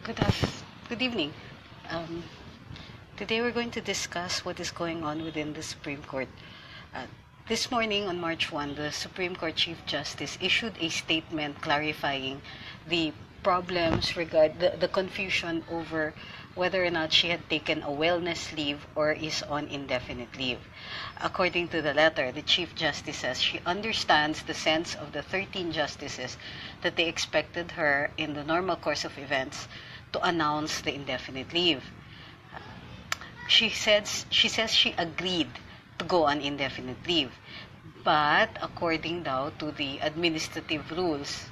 Good evening. Um, Today we're going to discuss what is going on within the Supreme Court. This morning on March 1, the Supreme Court Chief Justice issued a statement clarifying the problems regarding the confusion over whether or not she had taken a wellness leave or is on indefinite leave. According to the letter, the Chief Justice says she understands the sense of the 13 justices that they expected her in the normal course of events to announce the indefinite leave. She says she agreed to go on indefinite leave. But according daw to the administrative rules,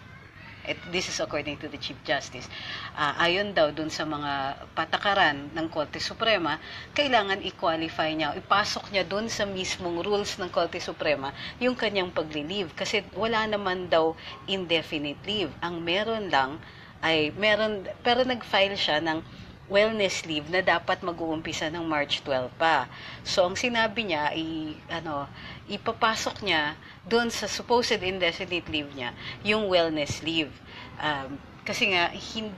this is according to the Chief Justice, ayon daw dun sa mga patakaran ng Korte Suprema, kailangan i-qualify niya, ipasok niya dun sa mismong rules ng Korte Suprema yung kanyang pagli-leave. Kasi wala naman daw indefinite leave. Ang meron lang ay pero nag-file siya ng wellness leave na dapat mag-uumpisa ng March 12 pa. So, ang sinabi niya, ipapasok niya doon sa supposed indefinite leave niya, yung wellness leave. Kasi nga,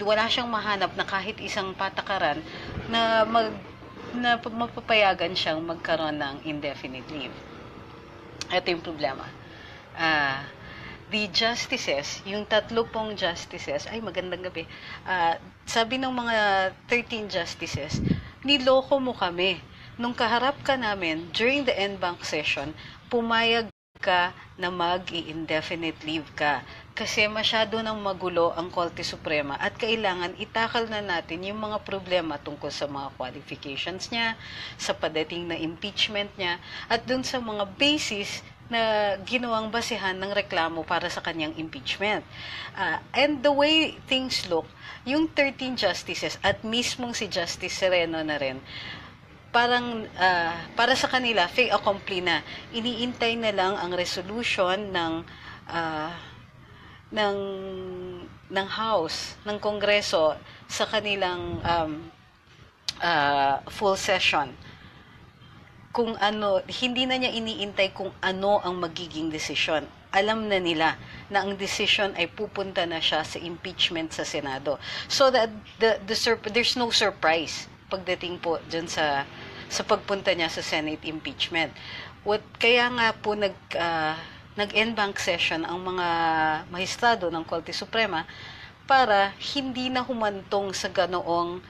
wala siyang mahanap na kahit isang patakaran na mapapayagan siyang magkaroon ng indefinite leave. Ito yung problema. The justices, yung 30 justices, ay magandang gabi, sabi ng mga 13 justices, niloko mo kami. Nung kaharap ka namin, during the en banc session, pumayag ka na mag-i-indefinite leave ka. Kasi masyado nang magulo ang Korte Suprema at kailangan itakal na natin yung mga problema tungkol sa mga qualifications niya, sa padating na impeachment niya, at dun sa mga basis na ginawang basehan ng reklamo para sa kanyang impeachment. And the way things look, yung 13 justices at mismong si Justice Sereno na rin, parang para sa kanila, fait accompli na. Iniintay na lang ang resolution ng House, ng Kongreso sa kanilang full session. Kung ano, hindi na niya iniintay kung ano ang magiging desisyon. Alam na nila na ang decision ay pupunta na siya sa impeachment sa Senado. So that there's no surprise pagdating po dyan sa pagpunta niya sa Senate impeachment. Kaya nga po nag-en banc session ang mga mahistrado ng Korte Suprema para hindi na humantong sa ganoong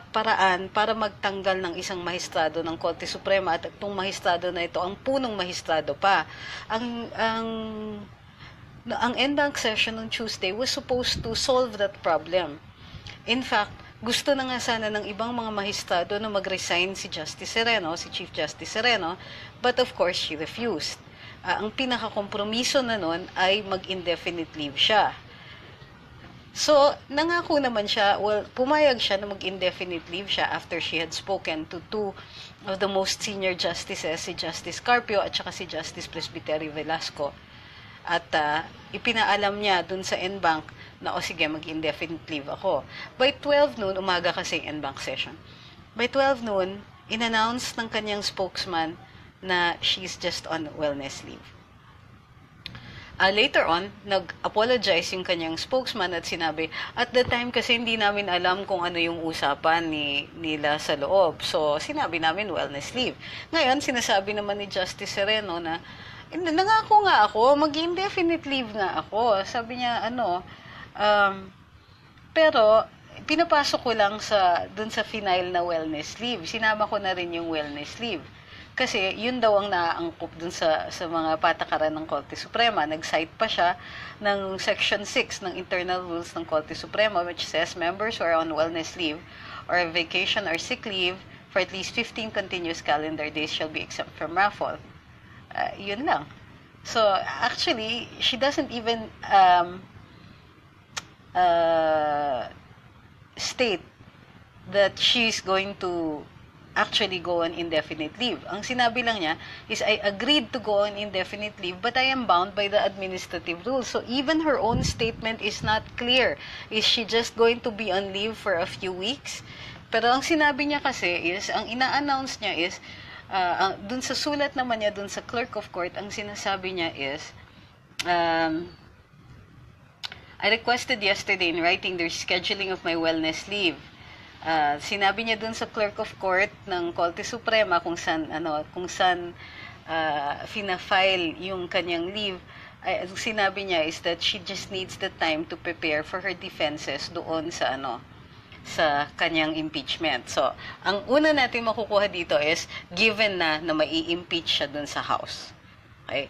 paraan para magtanggal ng isang mahistrado ng Korte Suprema at itong mahistrado na ito, ang punong mahistrado pa. Ang en banc session on Tuesday was supposed to solve that problem. In fact, gusto na nga sana ng ibang mga mahistrado na mag-resign si Justice Sereno, si Chief Justice Sereno, but of course, she refused. Ang pinakakompromiso na nun ay mag-indefinite leave siya. So, nangako naman siya, pumayag siya na mag-indefinite leave siya after she had spoken to two of the most senior justices, si Justice Carpio at saka si Justice Presbyterio Velasco. At ipinaalam niya dun sa en banc na, sige, mag-indefinite leave ako. By 12 noon, umaga kasi en banc session. By 12 noon, in-announce ng kanyang spokesman na she's just on wellness leave. Later on, nag-apologize yung kanyang spokesman at sinabi, at the time kasi hindi namin alam kung ano yung usapan nila sa loob. So, sinabi namin wellness leave. Ngayon, sinasabi naman ni Justice Sereno na, nangako nga ako, mag-indefinite leave nga ako. Sabi niya, pero, pinapasok ko lang dun sa final na wellness leave. Sinama ko na rin yung wellness leave. Kasi yun daw ang naaangkop dun sa mga patakaran ng Korte Suprema. Nag-cite pa siya ng Section 6 ng Internal Rules ng Korte Suprema, which says members who are on wellness leave or vacation or sick leave for at least 15 continuous calendar days shall be exempt from raffle. Yun lang. So, actually, she doesn't even state that she's going to actually go on indefinite leave. Ang sinabi lang niya is, I agreed to go on indefinite leave, but I am bound by the administrative rules. So even her own statement is not clear. Is she just going to be on leave for a few weeks? Pero ang sinabi niya kasi is, ang ina-announce niya is, dun sa sulat naman niya, dun sa clerk of court, ang sinasabi niya is, I requested yesterday in writing the scheduling of my wellness leave. Sinabi niya dun sa clerk of court ng Korte Suprema kung saan fina-file yung kanyang leave. Sinabi niya is that she just needs the time to prepare for her defenses doon sa kanyang impeachment. So, ang una natin makukuha dito is given na mai-impeach siya dun sa House. Okay?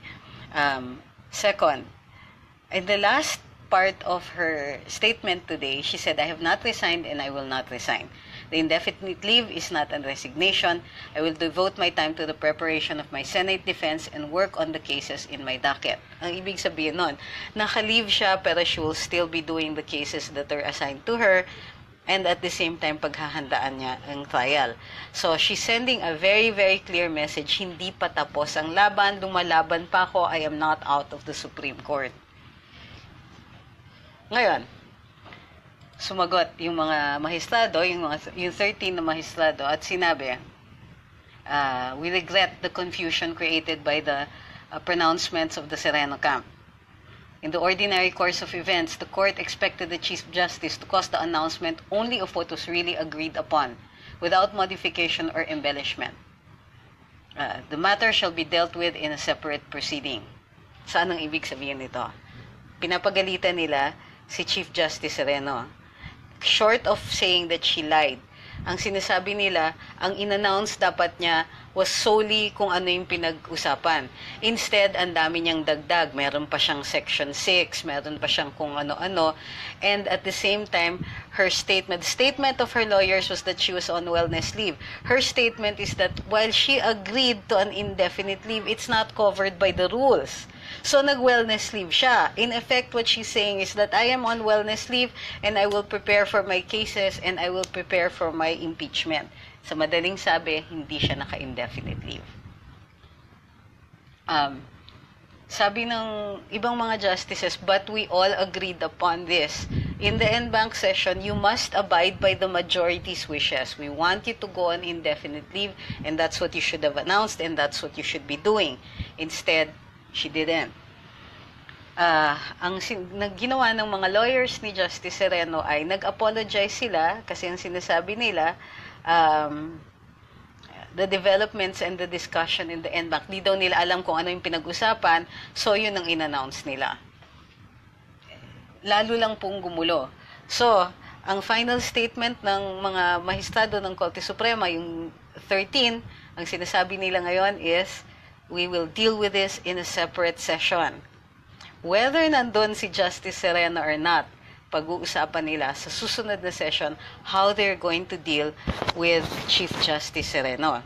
Second, in the last part of her statement today, she said, I have not resigned and I will not resign. The indefinite leave is not a resignation. I will devote my time to the preparation of my Senate defense and work on the cases in my docket. Ang ibig sabihin nun, naka-leave siya pero she will still be doing the cases that are assigned to her and at the same time paghahandaan niya ang trial. So she's sending a very, very clear message. Hindi pa tapos ang laban, lumalaban pa ako, I am not out of the Supreme Court. Ngayon, sumagot yung mga magistrado, yung 13 na magistrado at sinabi, we regret the confusion created by the pronouncements of the Sereno camp. In the ordinary course of events, the court expected the Chief Justice to cause the announcement only of what was really agreed upon, without modification or embellishment. The matter shall be dealt with in a separate proceeding. Saan ang ibig sabihin nito? Pinapagalitan nila si Chief Justice Sereno. Short of saying that she lied, ang sinasabi nila, ang in-announce dapat niya was solely kung ano yung pinag-usapan. Instead, ang dami niyang dagdag. Meron pa siyang Section 6, meron pa siyang kung ano-ano. And at the same time, the statement of her lawyers was that she was on wellness leave. Her statement is that while she agreed to an indefinite leave, it's not covered by the rules. So, nag-wellness leave siya. In effect, what she's saying is that I am on wellness leave and I will prepare for my cases and I will prepare for my impeachment. Sa madaling sabi, hindi siya naka-indefinite leave. Sabi ng ibang mga justices, but we all agreed upon this. In the en banc session, you must abide by the majority's wishes. We want you to go on indefinite leave and that's what you should have announced and that's what you should be doing. Instead, she didn't. Ang ginawa ng mga lawyers ni Justice Sereno ay nag-apologize sila kasi ang sinasabi nila, the developments and the discussion in the en banc, di daw nila alam kung ano yung pinag-usapan, so yun ang in-announce nila. Lalo lang pong gumulo. So, ang final statement ng mga mahistrado ng Korte Suprema, yung 13, ang sinasabi nila ngayon is, we will deal with this in a separate session. Whether nandun si Justice Sereno or not, pag-uusapan nila sa susunod na session how they're going to deal with Chief Justice Sereno.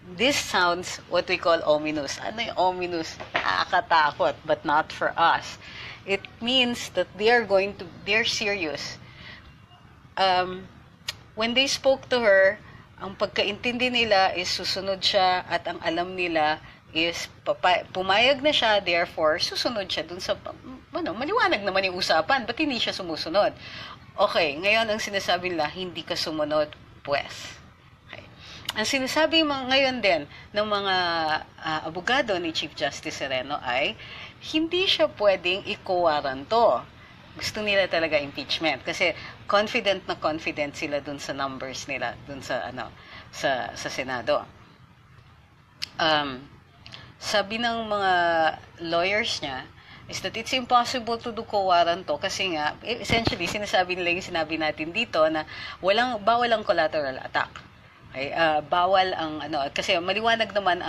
This sounds what we call ominous. Ano yung ominous? Nakakatakot, but not for us. It means that they're serious. When they spoke to her, ang pagkaintindi nila is susunod siya at ang alam nila is pumayag na siya, therefore susunod siya dun sa maliwanag naman yung usapan, ba't hindi siya sumusunod? Okay, ngayon ang sinasabi nila, hindi ka sumunod, pues. Okay. Ang sinasabi ngayon din ng mga abogado ni Chief Justice Sereno ay hindi siya pwedeng ikuwaranto. Gusto nila talaga impeachment kasi confident sila dun sa numbers nila dun sa sa Senado. Sabi ng mga lawyers niya is that it's impossible to do co-warranto kasi nga essentially sinasabi nila yung sinabi natin dito na bawal ang collateral attack. Okay? Bawal ang kasi maliwanag naman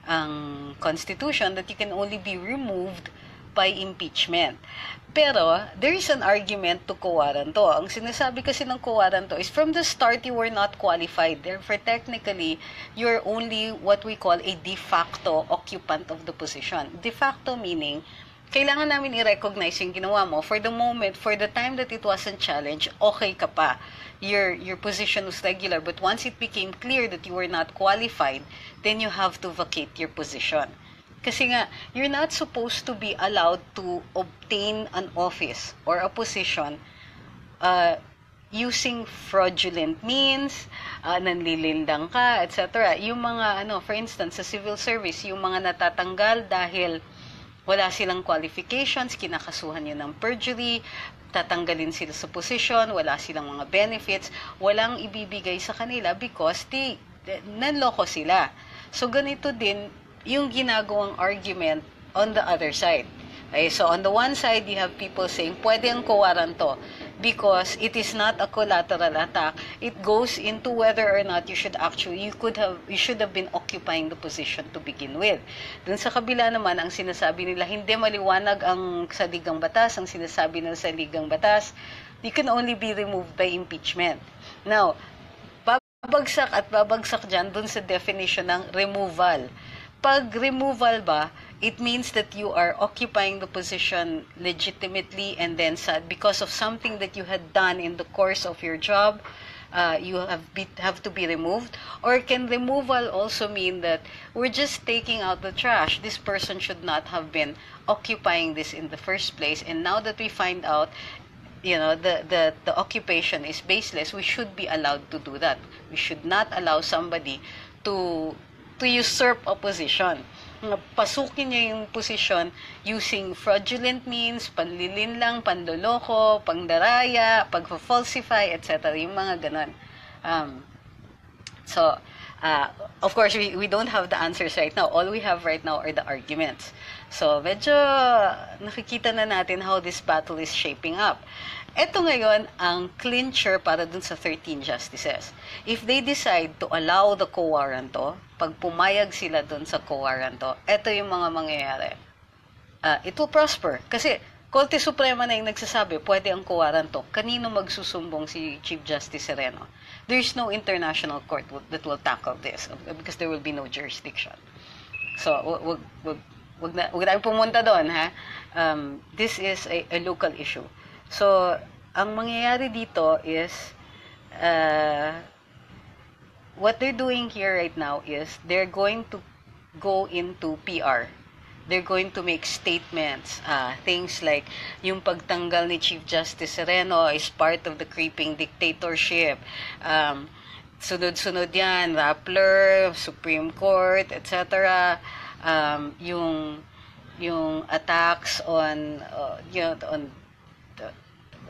ang constitution that you can only be removed by impeachment. Pero, there is an argument to co-warranto. Ang sinasabi kasi ng co-warranto is from the start, you were not qualified. Therefore, technically, you're only what we call a de facto occupant of the position. De facto meaning, kailangan namin i-recognize yung ginawa mo. For the moment, for the time that it wasn't challenged, okay ka pa. Your position was regular. But once it became clear that you were not qualified, then you have to vacate your position. Kasi nga, you're not supposed to be allowed to obtain an office or a position using fraudulent means, nanlilindang ka, etc. Yung mga, for instance, sa civil service, yung mga natatanggal dahil Wala silang qualifications, kinakasuhan yun ng perjury, tatanggalin sila sa posisyon, wala silang mga benefits, walang ibibigay sa kanila because nanloko sila. So, ganito din yung ginagawang argument on the other side. Okay, so on the one side, you have people saying, pwede ang kuwaran to because it is not a collateral attack. It goes into whether or not you should have been occupying the position to begin with. Dun sa kabila naman, ang sinasabi nila, hindi maliwanag ang saligang batas, ang sinasabi ng saligang batas, you can only be removed by impeachment. Now, babagsak dyan dun sa definition ng removal. Pag removal ba, it means that you are occupying the position legitimately and then because of something that you had done in the course of your job, you have to be removed? Or can removal also mean that we're just taking out the trash? This person should not have been occupying this in the first place, and now that we find out the occupation is baseless, we should be allowed to do that. We should not allow somebody to usurp a position. Pasukin niya yung posisyon using fraudulent means, panlilinlang, panloloko, pangdaraya, pag-falsify, etc. Yung mga ganon. Of course, we don't have the answers right now. All we have right now are the arguments. So, medyo nakikita na natin how this battle is shaping up. Ito ngayon ang clincher para dun sa 13 justices. If they decide to allow the co-warranto, pag pumayag sila dun sa co-warranto, ito yung mga mangyayari. It will prosper. Kasi, Korte Suprema na yung nagsasabi, pwede ang co-warranto. Kanino magsusumbong si Chief Justice Sereno? There's no international court that will tackle this because there will be no jurisdiction. So, wag na tayong pumunta doon, ha? This is a local issue. So, ang mangyayari dito is, what they're doing here right now is, they're going to go into PR. They're going to make statements, things like, yung pagtanggal ni Chief Justice Sereno is part of the creeping dictatorship. Sunod-sunod yan, Rappler, Supreme Court, etc. Yung attacks on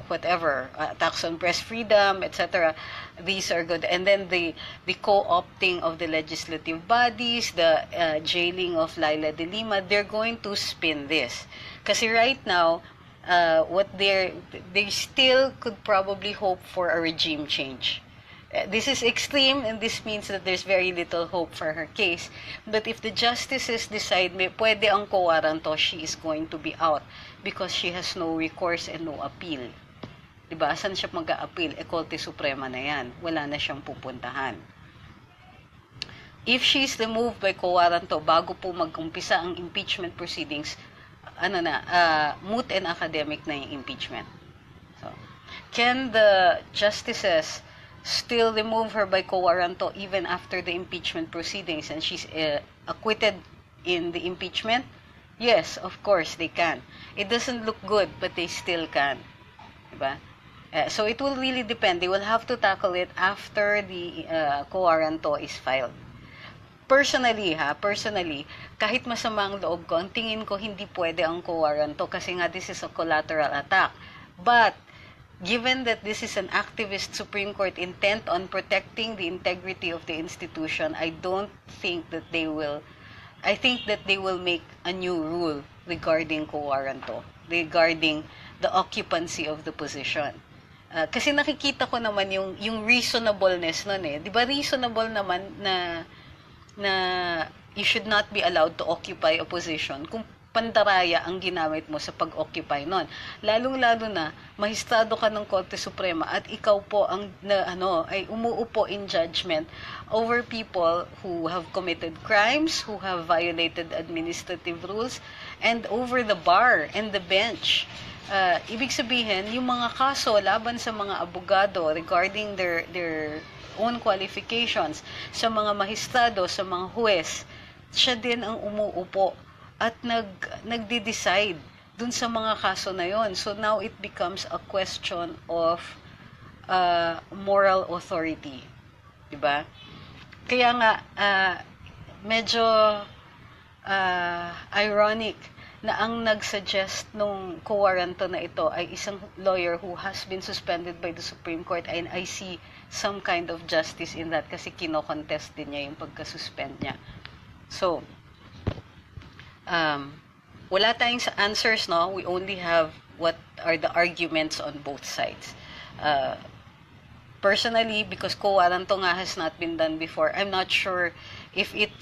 whatever, attacks on press freedom, etc. These are good. And then the co-opting of the legislative bodies, the jailing of Laila de Lima, they're going to spin this. Kasi right now, they still could probably hope for a regime change. This is extreme, and this means that there's very little hope for her case. But if the justices decide pwede ang co-warranto, she is going to be out because she has no recourse and no appeal. Diba? Saan siya mag-a-appeal? Korte Suprema na yan. Wala na siyang pupuntahan. If she's removed by co-warranto, bago po mag-umpisa ang impeachment proceedings, moot and academic na yung impeachment. So, can the justices still remove her by co-warranto even after the impeachment proceedings and she's acquitted in the impeachment? Yes, of course they can. It doesn't look good, but they still can. Diba? So it will really depend. They will have to tackle it after the co-warranto is filed. Personally, kahit masama ang loob ko, ang tingin ko hindi pwede ang co-warranto kasi nga this is a collateral attack. But given that this is an activist Supreme Court intent on protecting the integrity of the institution, I think that they will make a new rule regarding co-warranto, regarding the occupancy of the position. Kasi nakikita ko naman yung reasonableness nun eh. Di ba reasonable naman na you should not be allowed to occupy a position kung pandaraya ang ginamit mo sa pag-occupy nun. Lalong-lalo na, mahistrado ka ng Korte Suprema at ikaw po ay umuupo in judgment over people who have committed crimes, who have violated administrative rules, and over the bar and the bench. Ibig sabihin, yung mga kaso laban sa mga abogado regarding their own qualifications, sa mga mahistrado, sa mga huwes, siya din ang umuupo at nagde-decide dun sa mga kaso na yon. So now it becomes a question of moral authority. Diba? Kaya nga, medyo ironic na ang nag-suggest nung co-warranto na ito ay isang lawyer who has been suspended by the Supreme Court, and I see some kind of justice in that kasi kino-contest din niya yung pagka-suspend niya. So, wala tayong answers, no? We only have what are the arguments on both sides. Personally, because co-warranto nga has not been done before, I'm not sure if it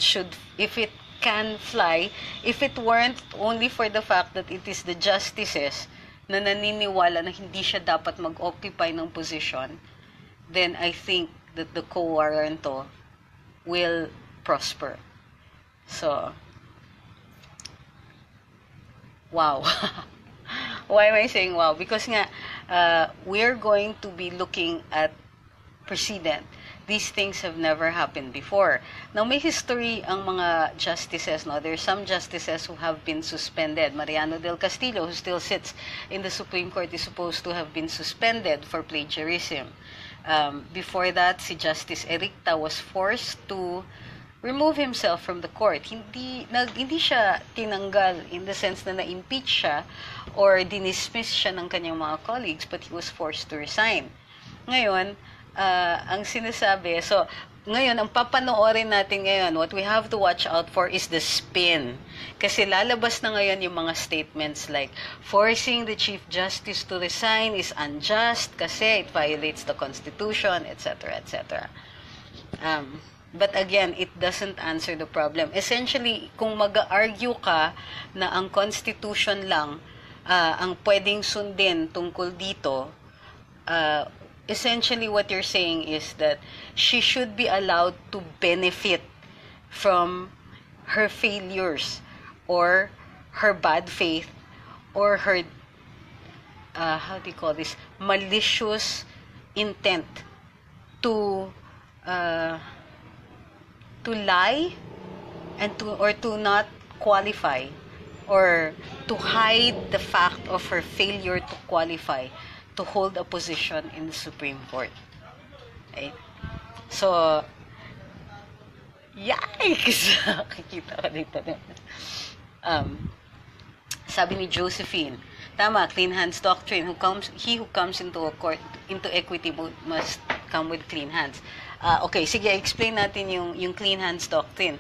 can fly if it weren't only for the fact that it is the justices na naniniwala na hindi siya dapat mag-occupy ng position. Then I think that the co-warranto will prosper. So, wow. Why am I saying wow? Because nga, we're going to be looking at precedent. These things have never happened before. Now, may history ang mga justices, no? There are some justices who have been suspended. Mariano del Castillo, who still sits in the Supreme Court, is supposed to have been suspended for plagiarism. Before that, si Justice Ericta was forced to remove himself from the court. Hindi siya tinanggal in the sense na na-impeach siya or dinismiss siya ng kanyang mga colleagues, but he was forced to resign. Ngayon, ang sinasabi, so, ngayon, ang papanoorin natin ngayon, what we have to watch out for is the spin. Kasi lalabas na ngayon yung mga statements like, forcing the Chief Justice to resign is unjust kasi it violates the Constitution, etc., etc. But again, it doesn't answer the problem. Essentially, kung mag-argue ka na ang Constitution lang ang pwedeng sundin tungkol dito, essentially what you're saying is that she should be allowed to benefit from her failures or her bad faith or her malicious intent to lie and to not qualify or to hide the fact of her failure to qualify to hold a position in the Supreme Court. Right? So, yikes! Kikita ka dito. Sabi ni Josephine, tama, clean hands doctrine. He who comes into equity must come with clean hands. Okay, sige, explain natin yung clean hands doctrine.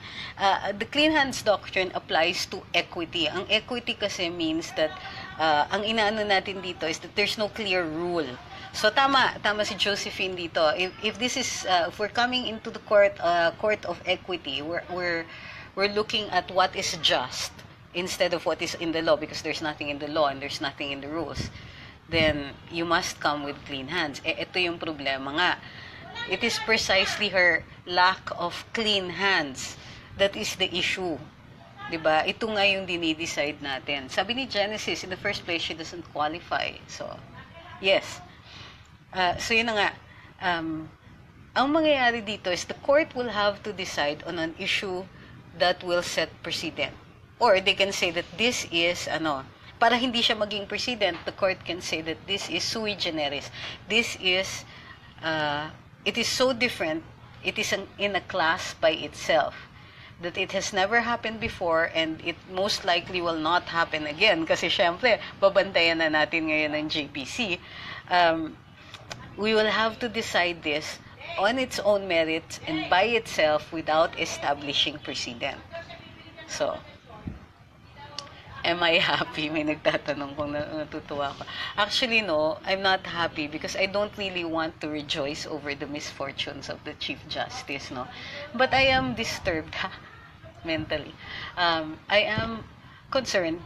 The clean hands doctrine applies to equity. Ang equity kasi means that ang inaano natin dito is that there's no clear rule. So tama si Josephine dito. If this is if we're coming into the court of equity, we're looking at what is just instead of what is in the law, because there's nothing in the law and there's nothing in the rules. Then you must come with clean hands. Ito yung problema nga. It is precisely her lack of clean hands that is the issue. Diba? Ito nga yung dinidecide natin. Sabi ni Genesis, in the first place, she doesn't qualify. So, yes. So, yun na nga. Ang mangyayari dito is the court will have to decide on an issue that will set precedent. Or they can say that this is, para hindi siya maging precedent, the court can say that this is sui generis. This is, it is so different, it is in a class by itself, that it has never happened before and it most likely will not happen again kasi syempre, babantayan na natin ngayon ng JPC. We will have to decide this on its own merits and by itself without establishing precedent. So, am I happy? May nagtatanong kung natutuwa ko. Actually, no, I'm not happy because I don't really want to rejoice over the misfortunes of the Chief Justice, no. But I am disturbed, mentally. I am concerned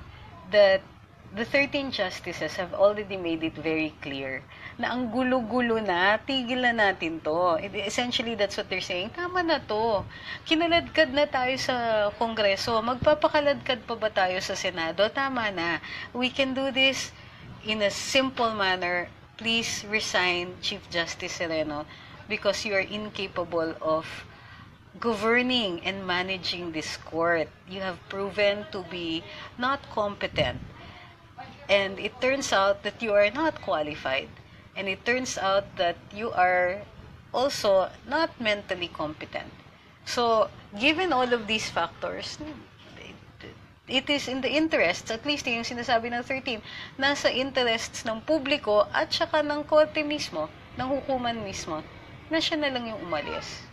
that the 13 justices have already made it very clear na ang gulo-gulo na, tigil na natin to. Essentially, that's what they're saying. Tama na to. Kinaladkad na tayo sa Kongreso. Magpapakaladkad pa ba tayo sa Senado? Tama na. We can do this in a simple manner. Please resign, Chief Justice Sereno, because you are incapable of governing and managing this court. You have proven to be not competent. And it turns out that you are not qualified. And it turns out that you are also not mentally competent. So, given all of these factors, it is in the interests, at least yung sinasabi ng 13, nasa interests ng publiko at saka ng korte mismo, ng hukuman mismo, na siya na lang yung umalis.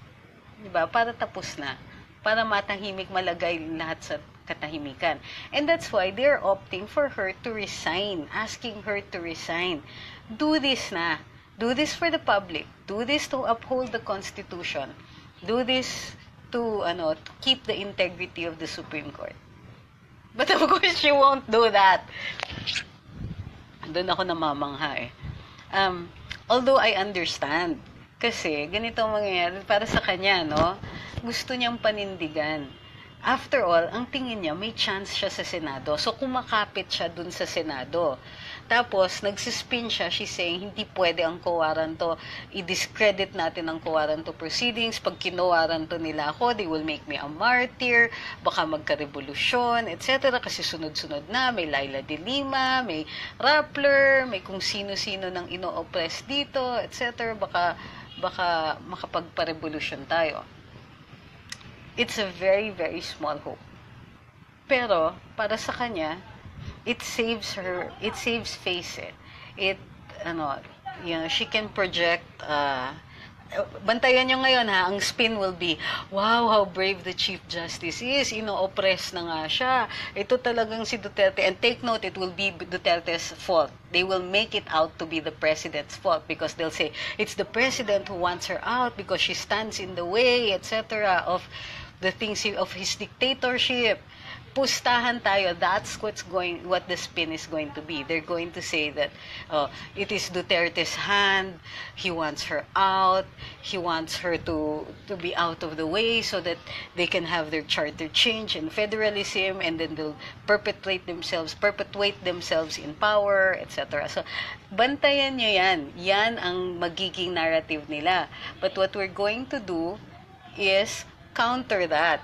Diba? Para tapos na. Para matahimik, malagay lahat sa katahimikan. And that's why they're opting for her to resign, asking her to resign. Do this na. Do this for the public. Do this to uphold the Constitution. Do this to keep the integrity of the Supreme Court. But of course, she won't do that. Doon ako namamangha eh. Although I understand. Kasi, ganito ang mangyayari para sa kanya, no? Gusto niyang panindigan. After all, ang tingin niya, may chance siya sa Senado. So, kumakapit siya dun sa Senado. Tapos, nagsispin siya, she's saying, hindi pwede ang co-warranto. I-discredit natin ang co-warranto proceedings. Pag kino-warranto nila ako, they will make me a martyr. Baka magka-revolusyon, etc. Kasi sunod-sunod na, may Laila de Lima, may Rappler, may kung sino-sino nang ino-oppress dito, etc. Baka makapagpa-revolusyon tayo. It's a very, very small hope. Pero, para sa kanya, it saves face eh. She can project, bantayan nyo ngayon ha, ang spin will be, wow, how brave the Chief Justice is, ino-oppress na nga siya. Ito talagang si Duterte, and take note, it will be Duterte's fault. They will make it out to be the President's fault because they'll say, it's the President who wants her out because she stands in the way, etc. of the things of his dictatorship. Pustahan tayo. That's what the spin is going to be. They're going to say that it is Duterte's hand. He wants her out. He wants her to be out of the way so that they can have their charter change and federalism, and then they'll perpetuate themselves in power, etc. So, bantayan nyo yan. Yan ang magiging narrative nila. But what we're going to do is counter that.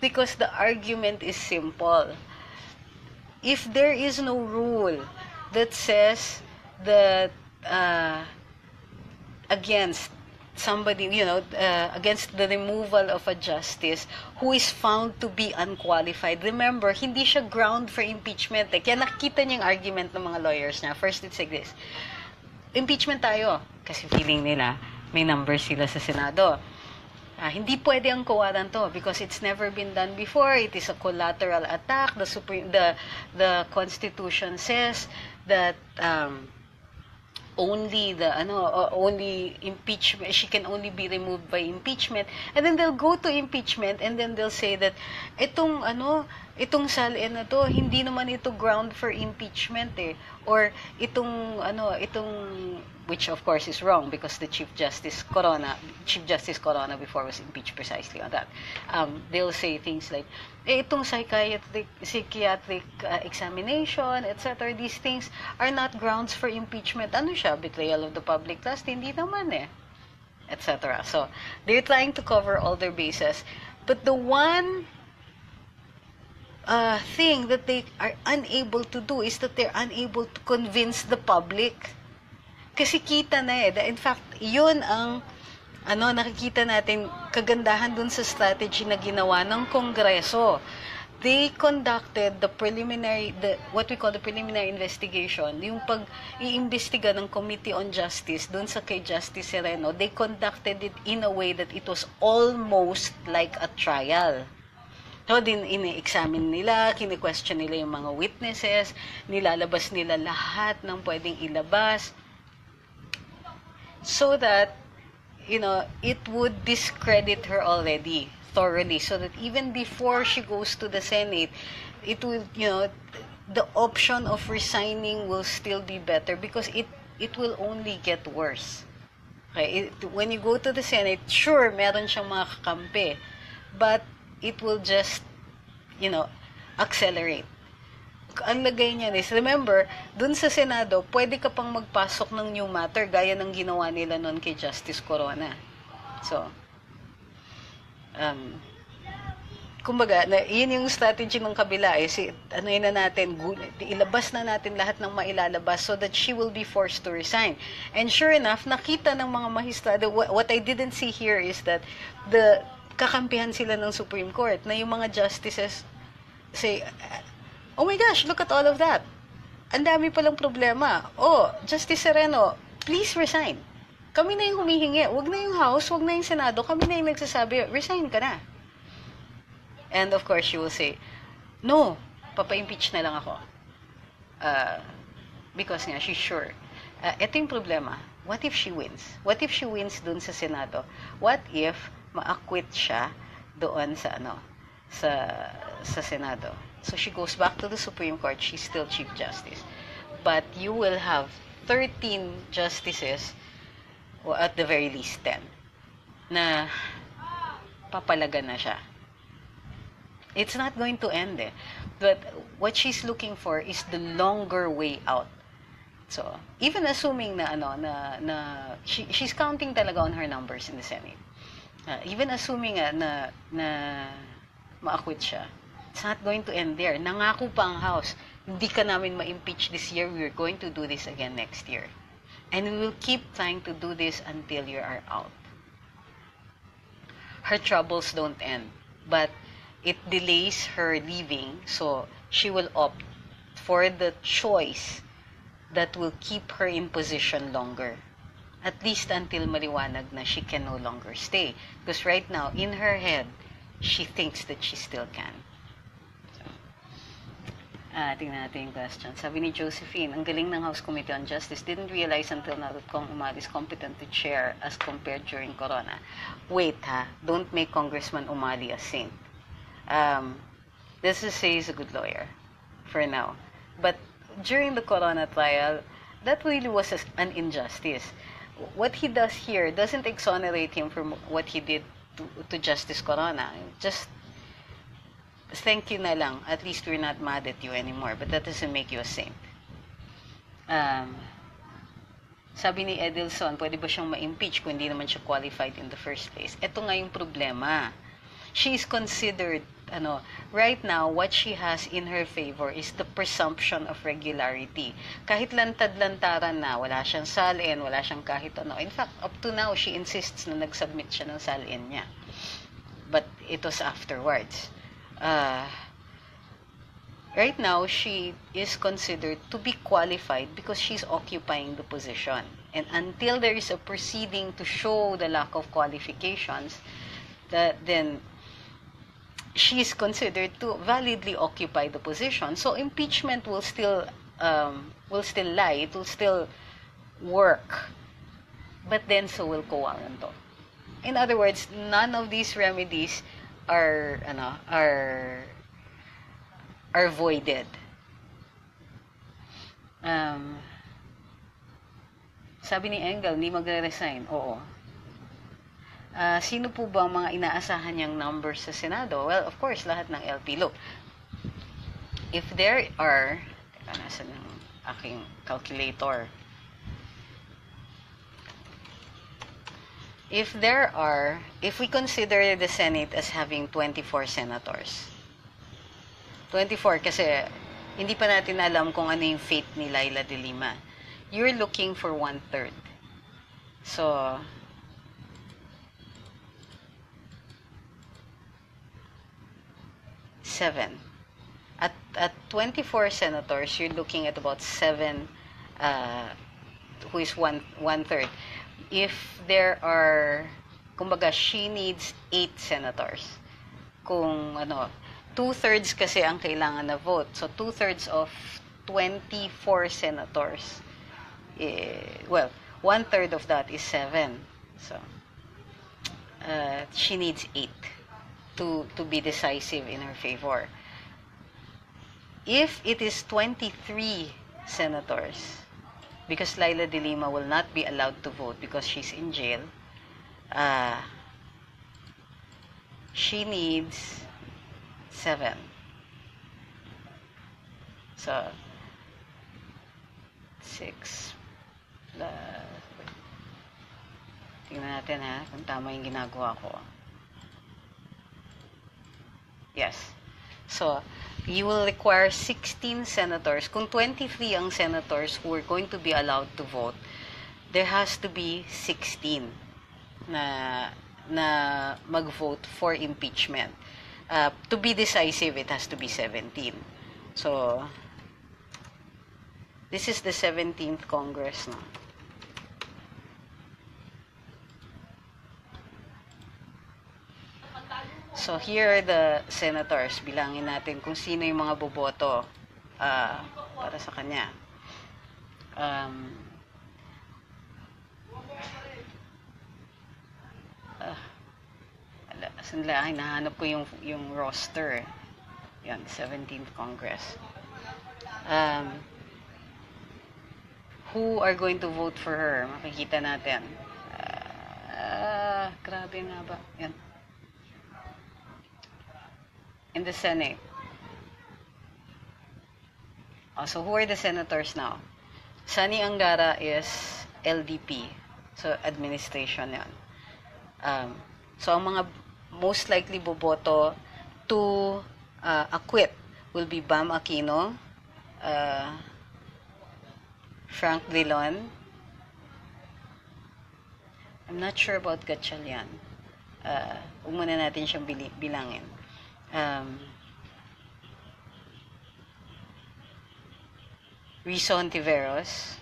Because the argument is simple. If there is no rule that says that against somebody, against the removal of a justice who is found to be unqualified, remember, hindi siya ground for impeachment. Kaya nakikita niyo yung argument ng mga lawyers na. First, it's like this. Impeachment tayo. Kasi feeling nila, may numbers sila sa Senado. Hindi pwede ang co-warranto because it's never been done before. It is a collateral attack. The Constitution says that only impeachment, she can only be removed by impeachment. And then they'll go to impeachment and then they'll say that itong salin na to, hindi naman ito ground for impeachment eh. Or itong which of course is wrong because the Chief Justice Corona before was impeached precisely on that. They'll say things like, itong psychiatric examination, etc. These things are not grounds for impeachment. Ano siya? Betrayal of the public trust? Hindi naman eh. Etc. So, they're trying to cover all their bases. But the one thing that they are unable to do is that they're unable to convince the public. Kasi kita na eh. In fact, yun ang nakikita natin kagandahan dun sa strategy na ginawa ng Kongreso. They conducted what we call the preliminary investigation, yung pag-iimbestiga ng Committee on Justice dun sa kay Justice Sereno. They conducted it in a way that it was almost like a trial. So, ini-examine nila, kini-question nila yung mga witnesses, nilalabas nila lahat ng pwedeng ilabas, so that, it would discredit her already, thoroughly, so that even before she goes to the Senate, it will, the option of resigning will still be better because it will only get worse. Okay? When you go to the Senate, sure, meron siyang mga kakampi, but it will just, accelerate. Ang lagay niyan is, remember, dun sa Senado, pwede ka pang magpasok ng new matter gaya ng ginawa nila noon kay Justice Corona. So, kumbaga, yun yung strategy ng kabila eh. Ilabas na natin lahat ng mailalabas so that she will be forced to resign. And sure enough, nakita ng mga mahistrado, what I didn't see here is that kakampihan sila ng Supreme Court na yung mga justices say, Oh my gosh, look at all of that. Ang dami palang problema. Oh, Justice Sereno, please resign. Kami na yung humihingi. Wag na yung House, wag na yung Senado. Kami na yung nagsasabi, resign ka na. And of course, she will say, no, papa-impeach na lang ako. Because nga, she's sure. Ito yung problema. What if she wins? What if she wins dun sa Senado? What if ma-acquit siya doon sa sa Senado? So she goes back to the Supreme Court. She's still Chief Justice. But you will have 13 justices, or at the very least 10, na papalagan na siya. It's not going to end eh. But what she's looking for is the longer way out. So, even assuming na she's counting talaga on her numbers in the Senate. Even assuming na ma-acquit siya, it's not going to end there. Nangako pa ang House, hindi ka namin ma-impeach this year, we're going to do this again next year. And we will keep trying to do this until you are out. Her troubles don't end, but it delays her leaving, so she will opt for the choice that will keep her in position longer. At least until maliwanag na she can no longer stay. Because right now, in her head, she thinks that she still can. So, tingnan natin yung question. Sabi ni Josephine, ang galing ng House Committee on Justice, didn't realize until now that Kong Umali is competent to chair as compared during Corona. Wait don't make Congressman Umali a saint. Let's just say he's a good lawyer for now. But during the Corona trial, that really was an injustice. What he does here doesn't exonerate him from what he did to Justice Corona. Just thank you na lang. At least we're not mad at you anymore. But that doesn't make you a saint. Sabi ni Edelson, pwede ba siyang ma-impeach kung hindi naman siya qualified in the first place? Ito nga yung problema. She is considered, right now, what she has in her favor is the presumption of regularity. Kahit lantad-lantaran na, wala siyang salin, wala siyang kahit ano. In fact, up to now, she insists na nag-submit siya ng salin niya. But it was afterwards. Right now, she is considered to be qualified because she's occupying the position. And until there is a proceeding to show the lack of qualifications, then she is considered to validly occupy the position. So impeachment will still lie. It will still work. But then so will co-warranto. In other words, none of these remedies are voided. Sabi ni Engel, hindi magre-resign. Oo. Sino po ba ang mga inaasahan niyang numbers sa Senado? Well, of course, lahat ng LP. Look, if there are, nasan ang aking calculator? If we consider the Senate as having 24 senators, 24 kasi hindi pa natin alam kung ano yung fate ni Laila de Lima. You're looking for 1/3. So, seven. At 24 senators, you're looking at about 7, who is 1/3. If there are, kumbaga, she needs 8 senators. Kung 2/3 kasi ang kailangan na vote. So 2/3 of 24 senators, 1/3 of that is 7. So she needs 8 to be decisive in her favor. If it is 23 senators, because Laila de Lima will not be allowed to vote because she's in jail, she needs 7. So 6 plus, tingnan natin kung tama yung ginagawa ko. Yes. So, you will require 16 senators. Kung 23 ang senators who are going to be allowed to vote, there has to be 16 na mag-vote for impeachment. To be decisive, it has to be 17. So, this is the 17th Congress, no? So, here are the senators. Bilangin natin kung sino yung mga boboto para sa kanya. Sandala, hinahanap ko yung roster. Yan, 17th Congress. Who are going to vote for her? Makikita natin. Grabe nga ba? Yan. In the Senate. So who are the senators now? Sani Angara is LDP. So, administration yan. So, ang mga most likely boboto to acquit will be Bam Aquino, Frank Dillon. I'm not sure about Gatchalian. Huwag muna natin siyang bilangin. Rizzo Hontiveros,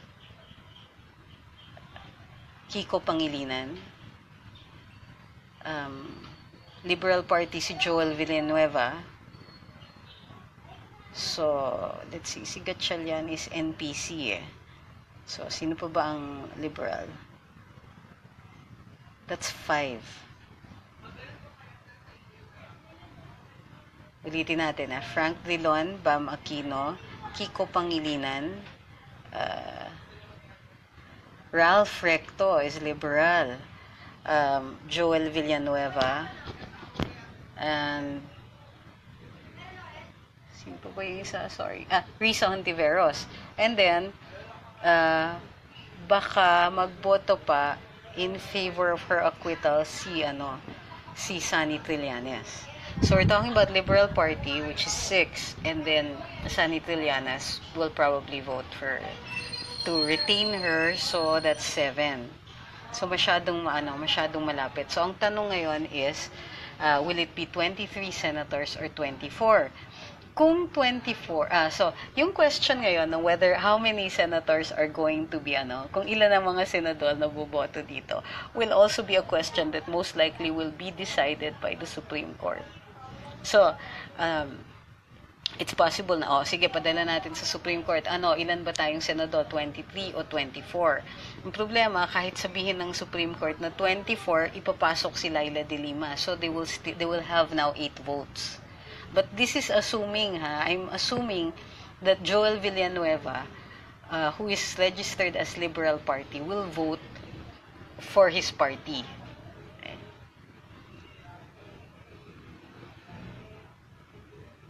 Kiko Pangilinan, Liberal Party si Joel Villanueva. So, let's see, si Gatchalian is NPC eh. So, sino pa ba ang liberal? That's 5. Ulitin natin Frank Dillon, Bam Aquino, Kiko Pangilinan, Ralph Recto is liberal, Joel Villanueva, and sino pa ba yung isa? Sorry. Rizzo Hontiveros. And then, baka magboto pa in favor of her acquittal si Sani Trillanes. So we're talking about Liberal Party, which is 6, and then Sani Trillanes will probably vote for to retain her, so that's 7. So masyadong malapit. So ang tanong ngayon is, will it be 23 senators or 24? Kung 24, so yung question ngayon ng whether how many senators are going to be kung ilan ang mga senador na boboto dito, will also be a question that most likely will be decided by the Supreme Court. So, it's possible na, sige, padala natin sa Supreme Court, ilan ba tayong senador, 23 o 24? Ang problema, kahit sabihin ng Supreme Court na 24, ipapasok si Laila de Lima. So, they will have now 8 votes. But this is assuming, I'm assuming that Joel Villanueva, who is registered as Liberal Party, will vote for his party.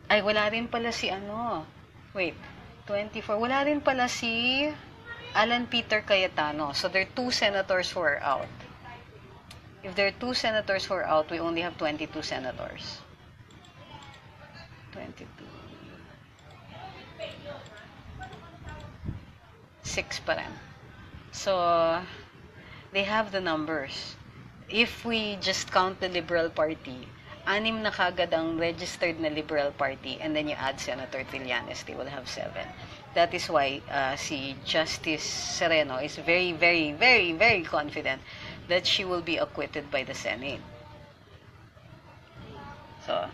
Ay, wala rin pala si wait, 24. Wala rin pala si Alan Peter Cayetano. So, there are 2 senators who are out. If there are 2 senators who are out, we only have 22 senators. 22. 6 pa rin. So, they have the numbers. If we just count the Liberal Party, 6 na kagad ang registered na Liberal Party, and then you add Senator Trillanes, they will have 7. That is why si Justice Sereno is very, very, very, very confident that she will be acquitted by the Senate. So,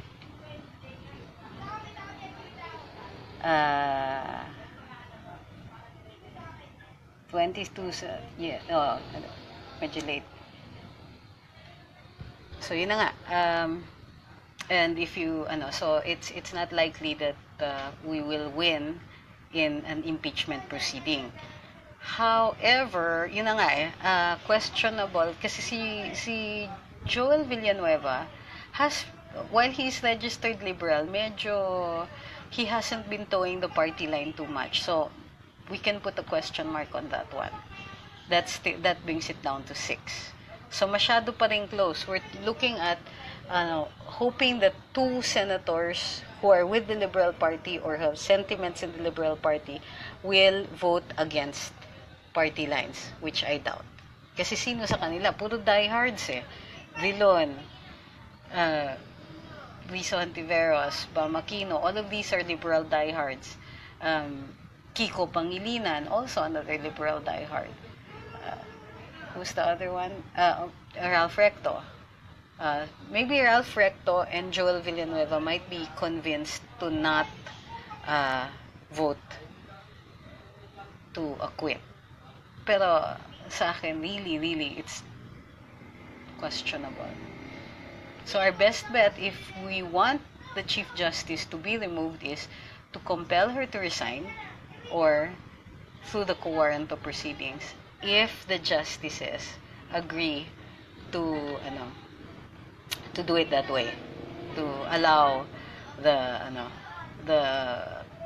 22, medyo late. So, yun na nga. And if you, so it's not likely that we will win in an impeachment proceeding. However, yun na nga questionable kasi si Joel Villanueva while he's registered liberal, medyo he hasn't been towing the party line too much. So, we can put a question mark on that one. That brings it down to 6. So, masyado pa rin close. We're looking at hoping that 2 senators who are with the Liberal Party or have sentiments in the Liberal Party will vote against party lines, which I doubt. Kasi sino sa kanila? Puro diehards Dillon, Risa Hontiveros, Bam Aquino, all of these are liberal diehards. Kiko Pangilinan, also another liberal diehard. Who's the other one? Ralph Recto. Maybe Ralph Recto and Joel Villanueva might be convinced to not vote to acquit. Pero sa akin, really, it's questionable. So our best bet, if we want the Chief Justice to be removed, is to compel her to resign or through the co-warranto proceedings if the justices agree to do it that way, to allow the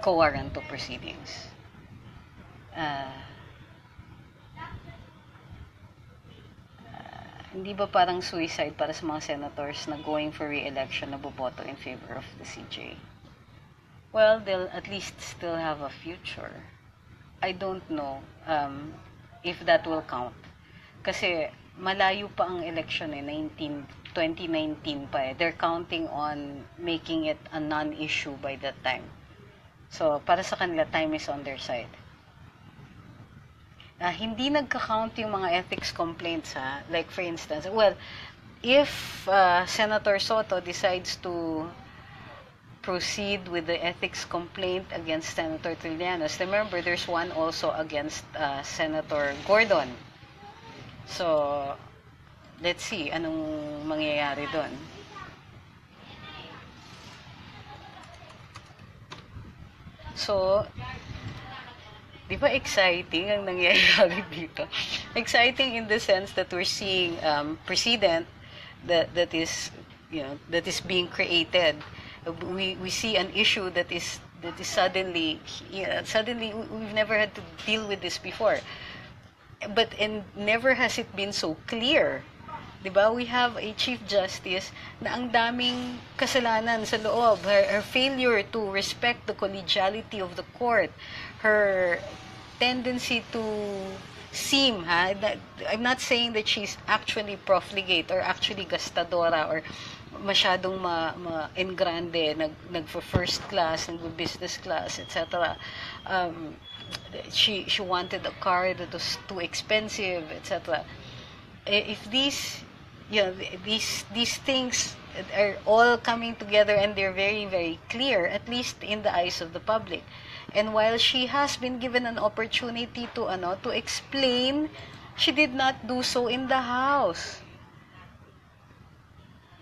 co-warranto proceedings. Hindi ba parang suicide para sa mga senators na going for re-election na boboto in favor of the CJ? Well, they'll at least still have a future. I don't know if that will count. Kasi malayo pa ang election 2019 pa eh. They're counting on making it a non-issue by that time. So, para sa kanila, time is on their side. Hindi nagka-count yung mga ethics complaints, ha? Like, for instance, well, if Senator Soto decides to proceed with the ethics complaint against Senator Trillanes, remember, there's one also against Senator Gordon. So, let's see anong mangyayari doon. So, di ba exciting ang nangyayari dito? Exciting in the sense that we're seeing precedent that is being created. We see an issue that is suddenly we've never had to deal with this before. But never has it been so clear. Diba? We have a Chief Justice na ang daming kasalanan sa loob. Her failure to respect the collegiality of the court. Her tendency to seem, I'm not saying that she's actually profligate or actually gastadora or masyadong engrande, nag-first class, nag-business class, etc. She wanted a car that was too expensive, etc. If these things are all coming together and they're very, very clear, at least in the eyes of the public. And while she has been given an opportunity to explain, she did not do so in the House.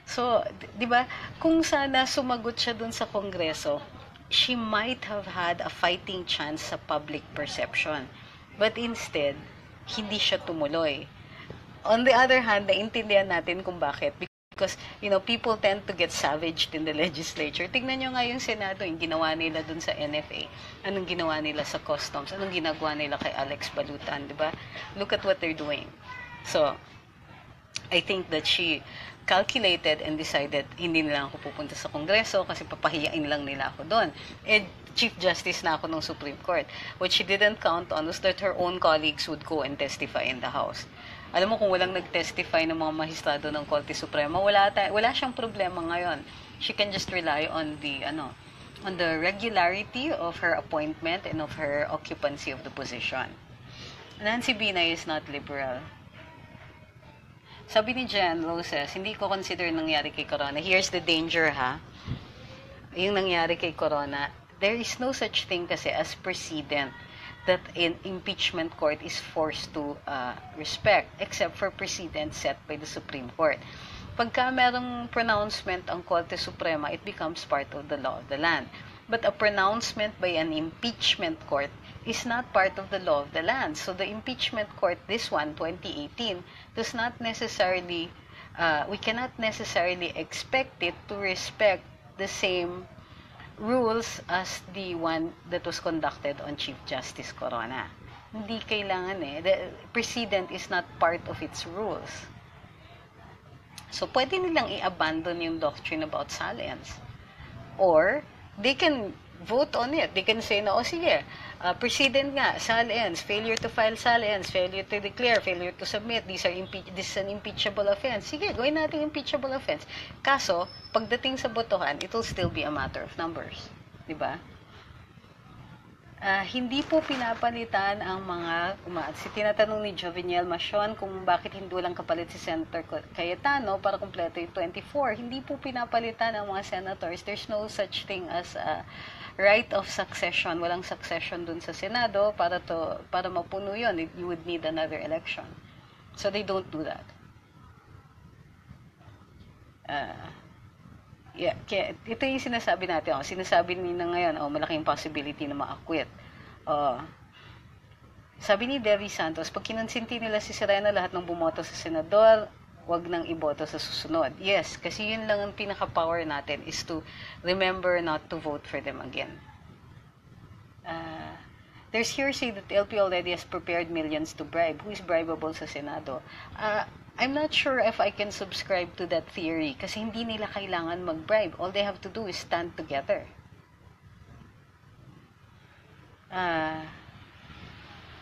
So, di ba, kung sana sumagot siya dun sa Kongreso, she might have had a fighting chance sa public perception. But instead, hindi siya tumuloy. On the other hand, naintindihan natin kung bakit. Because, people tend to get savaged in the legislature. Tignan nyo nga yung Senado, yung ginawa nila dun sa NFA. Anong ginawa nila sa customs? Anong ginagawa nila kay Alex Balutan, di ba? Look at what they're doing. So, I think that she calculated and decided hindi nila ako pupunta sa Kongreso kasi papahiyain lang nila ako doon. Chief Justice na ako ng Supreme Court. What she didn't count on was that her own colleagues would go and testify in the House. Alam mo, kung walang nag-testify ng mga mahistrado ng Korte Suprema, wala siyang problema ngayon. She can just rely on the regularity of her appointment and of her occupancy of the position. Nancy Binay is not liberal. Sabi ni Jan Roses, hindi ko consider nangyari kay Corona. Here's the danger, Yung nangyari kay Corona, there is no such thing kasi as precedent that an impeachment court is forced to respect, except for precedent set by the Supreme Court. Pagka merong pronouncement ang Korte Suprema, it becomes part of the law of the land. But a pronouncement by an impeachment court is not part of the law of the land. So the impeachment court, this one, 2018, does not necessarily, we cannot necessarily expect it to respect the same rules as the one that was conducted on Chief Justice Corona. Hindi kailangan The precedent is not part of its rules. So, pwede nilang i-abandon yung doctrine about salience. Or, they can vote on it. They can say na, sige, precedent nga, salience, failure to file salience, failure to declare, failure to submit, this is an impeachable offense. Sige, gawin natin impeachable offense. Kaso, pagdating sa botohan, it will still be a matter of numbers. Diba? Hindi po pinapalitan ang mga tinatanong ni Jovenel Macion kung bakit hindi lang kapalit si Senator Cayetano para kumpleto yung 24. Hindi po pinapalitan ang mga senators. There's no such thing as a right of succession. Walang succession dun sa Senado para mapuno yun. You would need another election. So they don't do that. Kaya ito yung sinasabi natin. Sinasabi nila ngayon, malaking possibility na ma-acquit. Sabi ni Devi Santos, pag kinonsinti nila si Serena lahat ng bumoto sa senador, wag nang iboto sa susunod. Yes, kasi yun lang ang pinaka-power natin is to remember not to vote for them again. There's hearsay that LP already has prepared millions to bribe. Who is bribable sa Senado? I'm not sure if I can subscribe to that theory kasi hindi nila kailangan mag-bribe. All they have to do is stand together.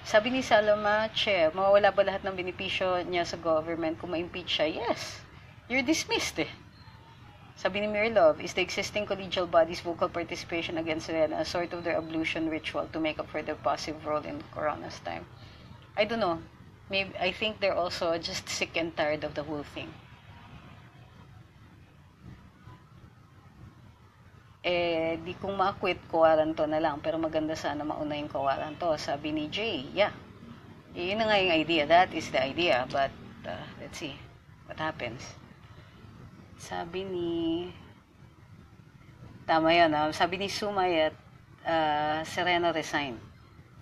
Sabi ni Salama, Che, mawawala ba lahat ng benepisyo niya sa government kung ma-impeach siya? Yes. You're dismissed eh. Sabi ni Mirlove, is the existing collegial body's vocal participation against Serena a sort of their ablution ritual to make up for their passive role in Corona's time? I don't know. Maybe I think they're also just sick and tired of the whole thing. Di kung ma-quit, kawaranto na lang. Pero maganda sana mauna yung kawaranto. Sabi ni Jay, yeah. Yun na nga yung idea. That is the idea. But, let's see what happens. Sabi ni... Tama yun, sabi ni Sumay at Serena resign.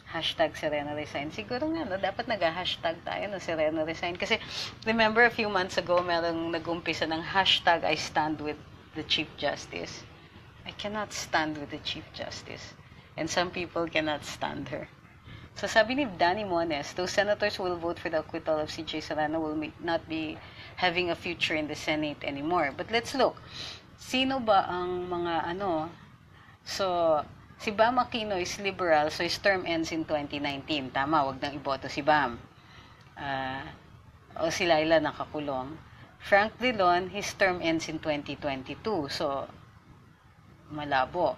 Hashtag Serena resign. Siguro nga, dapat nag-hashtag tayo na Serena resign. Kasi, remember a few months ago, merong nag-umpisa ng hashtag I stand with the Chief Justice. I cannot stand with the Chief Justice. And some people cannot stand her. So sabi ni Danny Mones, those senators who will vote for the acquittal of CJ Serrano will not be having a future in the Senate anymore. But let's look. Sino ba ang mga So, si Bam Aquino is liberal, so his term ends in 2019. Tama, wag nang iboto si Bam. O si Laila nakakulong. Frank Dillon, his term ends in 2022. So, malabo.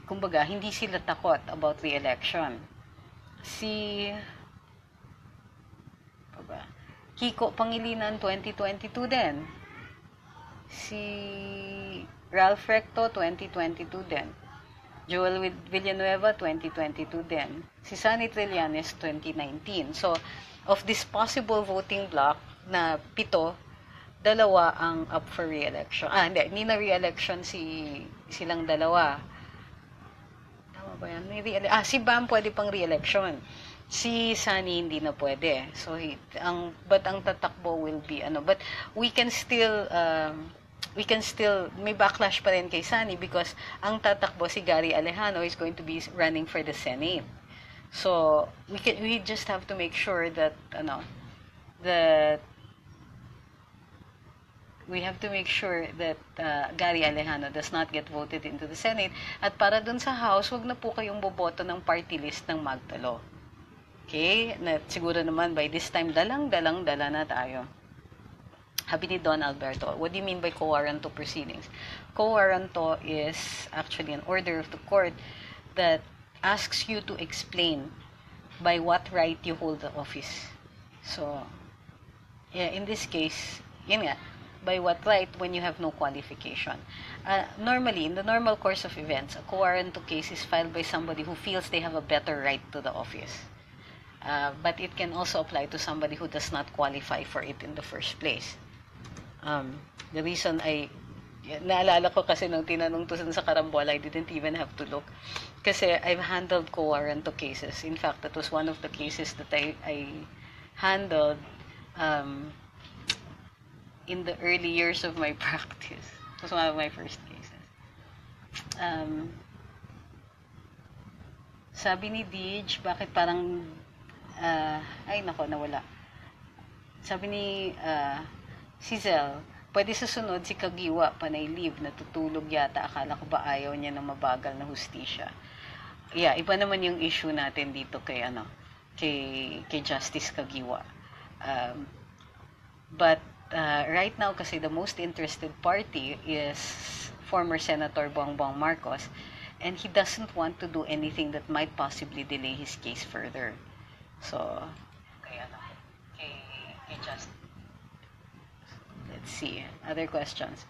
Kumbaga, hindi sila takot about re-election. Si Kiko Pangilinan 2022 din. Si Ralph Recto 2022 din. Joel Villanueva 2022 din. Si Sunny Trillanes 2019. So, of this possible voting block na 7, 2 ang up for re-election. Hindi na re-election silang 2. Tama ba yan? Si Bam pwede pang re-election. Si Sunny hindi na pwede. So, but ang tatakbo will be, but we can still, may backlash pa rin kay Sunny because ang tatakbo si Gary Alejano is going to be running for the Senate. So, we just have to make sure that, we have to make sure that Gary Alejano does not get voted into the Senate. At para dun sa House, wag na po kayong boboto ng party list ng Magdalo. Okay? Na, siguro naman by this time, dala na tayo. Sabi ni Don Alberto, what do you mean by co-warranto proceedings? Co-warranto is actually an order of the court that asks you to explain by what right you hold the office. So, yeah, in this case, yun nga, by what right when you have no qualification. Normally, in the normal course of events, a co-warranto case is filed by somebody who feels they have a better right to the office. But it can also apply to somebody who does not qualify for it in the first place. The reason naalala ko kasi nung tinanong to sa Karambola, I didn't even have to look. Kasi I've handled co-warranto cases. In fact, that was one of the cases that I handled in the early years of my practice. It was one of my first cases. Sabi ni Dij, bakit parang nawala. Sabi ni Cizel, Pwede sa sunod si Kagiwa, panay leave, natutulog yata. Akala ko ba ayaw niya ng mabagal na hustisya. Yeah, iba naman yung issue natin dito kay kay Justice Kagiwa. But right now kasi the most interested party is former Senator Bongbong Marcos, and he doesn't want to do anything that might possibly delay his case further. So, kay Justice. Let's see. Other questions.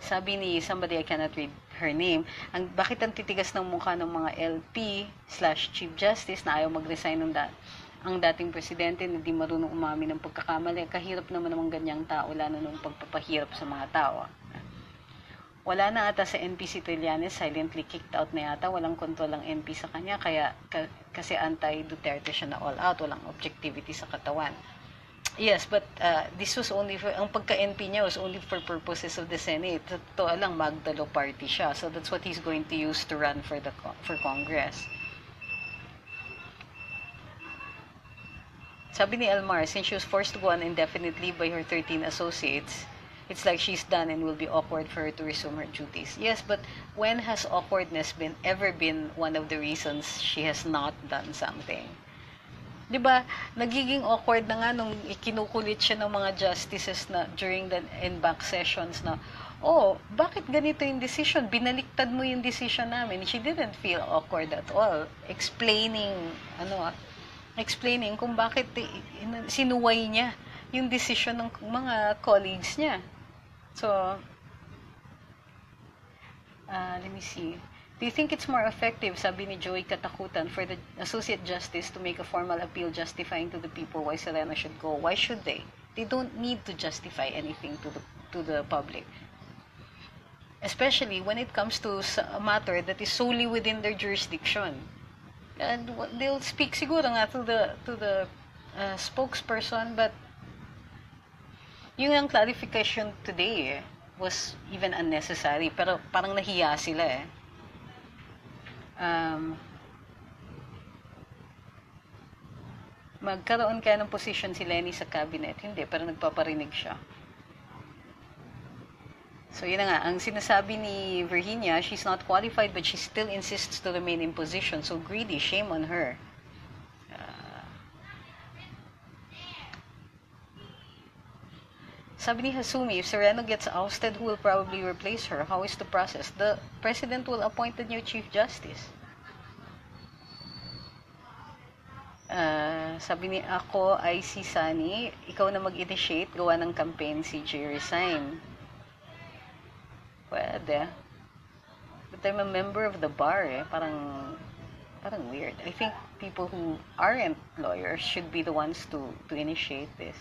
Sabi ni somebody, I cannot read her name, bakit ang titigas ng mukha ng mga LP/Chief Justice na ayaw mag-resign ang dating presidente na di marunong umamin ng pagkakamali. Kahirap naman ganyang tao, lalo nung pagpapahirap sa mga tao. Wala na ata sa NP si Trillanes, silently kicked out na yata, walang kontrol ang NP sa kanya, kasi anti-Duterte siya na all out, walang objectivity sa katawan. Yes, but this was only for, ang pagka-NP niya was only for purposes of the Senate. Totoo lang, Magdalo party siya, so that's what he's going to use to run for Congress. Sabi ni Elmar, since she was forced to go on indefinite leave by her 13 associates, it's like she's done and will be awkward for her to resume her duties. Yes, but when has awkwardness ever been one of the reasons she has not done something? Diba, nagiging awkward na nga nung ikinukulit siya ng mga justices na during the en-banc sessions na, bakit ganito yung decision? Binaliktad mo yung decision namin. She didn't feel awkward at all. Explaining kung bakit sinuway niya yung decision ng mga colleagues niya. So, let me see. Do you think it's more effective, sabi ni Joey Katakutan, for the Associate Justice to make a formal appeal justifying to the people why Sereno should go? Why should they? They don't need to justify anything to the public. Especially when it comes to a matter that is solely within their jurisdiction. And they'll speak siguro nga to the spokesperson, but yung clarification today was even unnecessary, pero parang nahiya sila magkaroon kaya ng position si Lenny sa cabinet? Hindi, pero nagpaparinig siya. So yun na nga, ang sinasabi ni Virginia, she's not qualified but she still insists to remain in position. So greedy, shame on her. Sabi ni Hasumi, if Sereno gets ousted, who will probably replace her? How is the process? The president will appoint the new Chief Justice. Sabi ni ako ay si Sunny, ikaw na mag-initiate, gawa ng campaign, CJ resign. Pwede. But I'm a member of the bar, parang weird. I think people who aren't lawyers should be the ones to initiate this.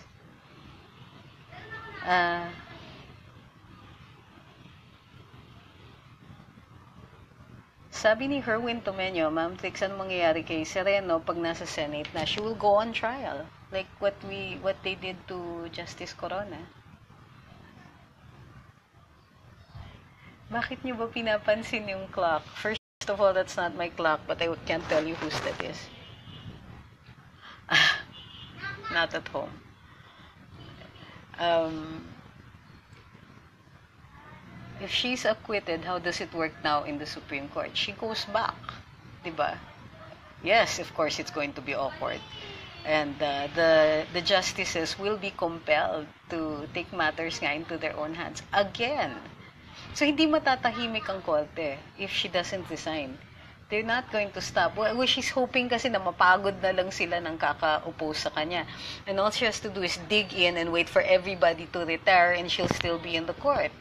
Sabi ni Herwin Tomeño, Ma'am Trix, ano mangyayari kay Sereno pag nasa Senate na? She will go on trial, like what they did to Justice Corona. Bakit niyo ba pinapansin yung clock? First of all, that's not my clock, but I can't tell you whose that is. Not at home. If she's acquitted, how does it work now in the Supreme Court? She goes back, diba? Yes, of course, it's going to be awkward. And the justices will be compelled to take matters nga into their own hands again. So, hindi matatahimik ang korte if she doesn't resign. They're not going to stop. Well, she's hoping kasi na mapagod na lang sila ng kakaupo sa kanya. And all she has to do is dig in and wait for everybody to retire and she'll still be in the court.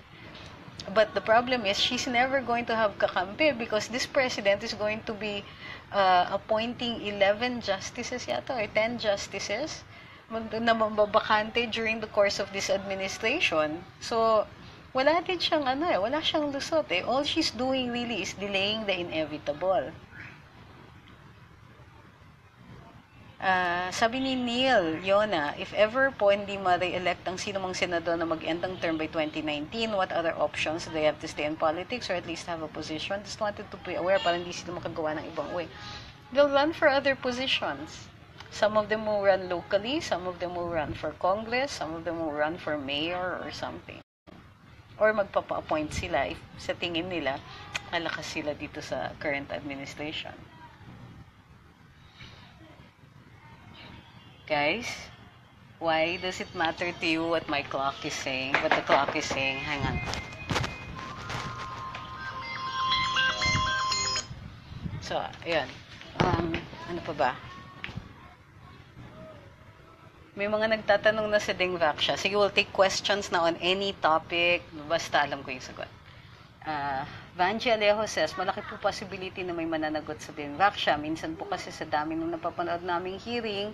But the problem is, she's never going to have kakampi because this president is going to be appointing 11 justices yata or 10 justices na mababakante during the course of this administration. So, wala din siyang wala siyang lusot All she's doing really is delaying the inevitable. Sabi ni Neil Yona, if ever po hindi ma-re-elect ang sinumang senador na mag-end ang term by 2019, what other options? Do they have to stay in politics or at least have a position? Just wanted to be aware para hindi sila makagawa ng ibang way. They'll run for other positions. Some of them will run locally, some of them will run for Congress, some of them will run for mayor or something. Or magpapa-appoint sila if sa tingin nila malakas sila dito sa current administration. Guys, why does it matter to you what my clock is saying? What the clock is saying? Hang on. So, ayan. Ano pa ba? May mga nagtatanong na sa Dingvac siya. Sige, we'll take questions na on any topic. Basta alam ko yung sagot. Vanji Alejo says, malaki po possibility na may mananagot sa Dingvac siya. Minsan po kasi sa dami nung napapanood naming hearing,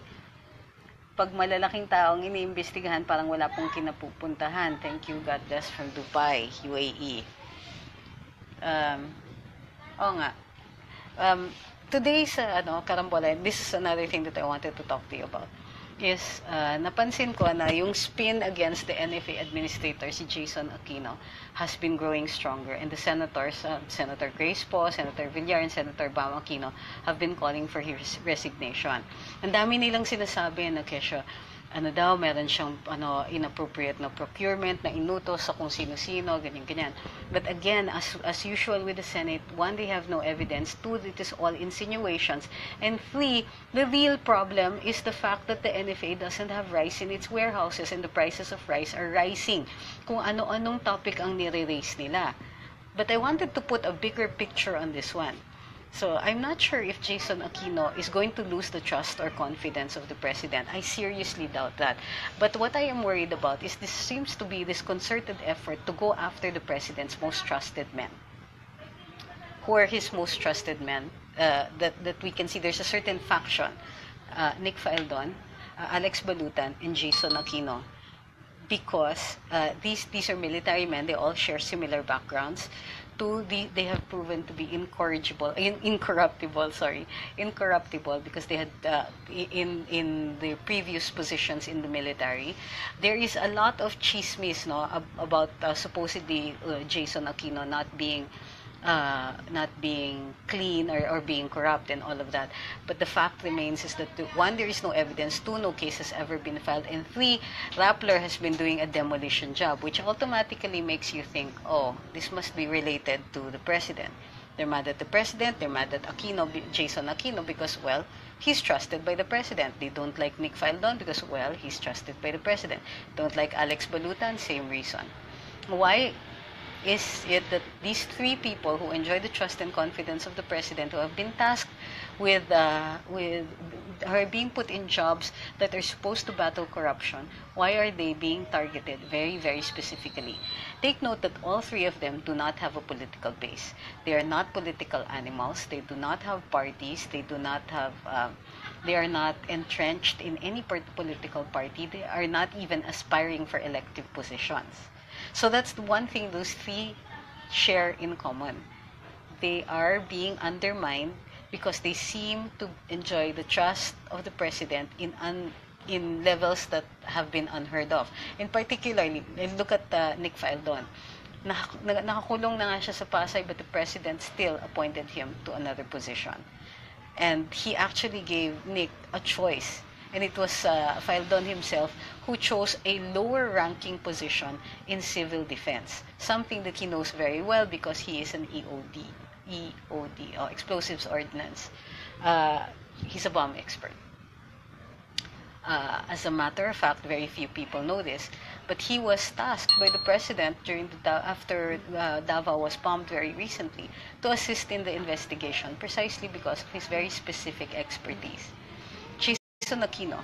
pag malalaking taong iniimbestigahan, parang wala pong kinapupuntahan. Thank you, God bless from Dubai, UAE. Oo nga. Today sa Karambola, this is another thing that I wanted to talk to you about. Is napansin ko na yung spin against the NFA administrator, si Jason Aquino, has been growing stronger. And the senators, Senator Grace Poe, Senator Villar, and Senator Bam Aquino have been calling for his resignation. Ang dami nilang sinasabi na kesyo, meron siyang inappropriate na procurement na inutos sa kung sino-sino, ganyan-ganyan. But again, as usual with the Senate, one, they have no evidence. Two, it is all insinuations. And three, the real problem is the fact that the NFA doesn't have rice in its warehouses and the prices of rice are rising. Kung ano-anong topic ang nire-raise nila. But I wanted to put a bigger picture on this one. So, I'm not sure if Jason Aquino is going to lose the trust or confidence of the president. I seriously doubt that. But what I am worried about is this seems to be this concerted effort to go after the president's most trusted men. Who are his most trusted men? That we can see there's a certain faction. Nick Faeldon, Alex Balutan, and Jason Aquino. Because these are military men. They all share similar backgrounds. Two, they have proven to be incorruptible because they had in their previous positions in the military. There is a lot of chismis about supposedly Jason Aquino not being clean or being corrupt and all of that. But the fact remains is that one, there is no evidence. Two, no case has ever been filed. And three, Rappler has been doing a demolition job, which automatically makes you think, oh, this must be related to the president. They're mad at the president. They're mad at Jason Aquino, because, well, he's trusted by the president. They don't like Nick Faeldon because, well, he's trusted by the president. Don't like Alex Balutan, same reason. Why is it that these three people who enjoy the trust and confidence of the president, who have been tasked with are being put in jobs that are supposed to battle corruption, why are they being targeted very, very specifically? Take note that all three of them do not have a political base. They are not political animals. They do not have parties. They do not have. They are not entrenched in any political party. They are not even aspiring for elective positions. So that's the one thing those three share in common. They are being undermined because they seem to enjoy the trust of the president in levels that have been unheard of. In particularly, look at Nick Faeldon. Nakakulong na nga siya sa Pasay, but the president still appointed him to another position. And he actually gave Nick a choice. And it was Faeldon himself who chose a lower-ranking position in civil defense, something that he knows very well because he is an EOD, explosives ordnance. He's a bomb expert. As a matter of fact, very few people know this, but he was tasked by the president after Davao was bombed very recently to assist in the investigation, precisely because of his very specific expertise. Jason Aquino,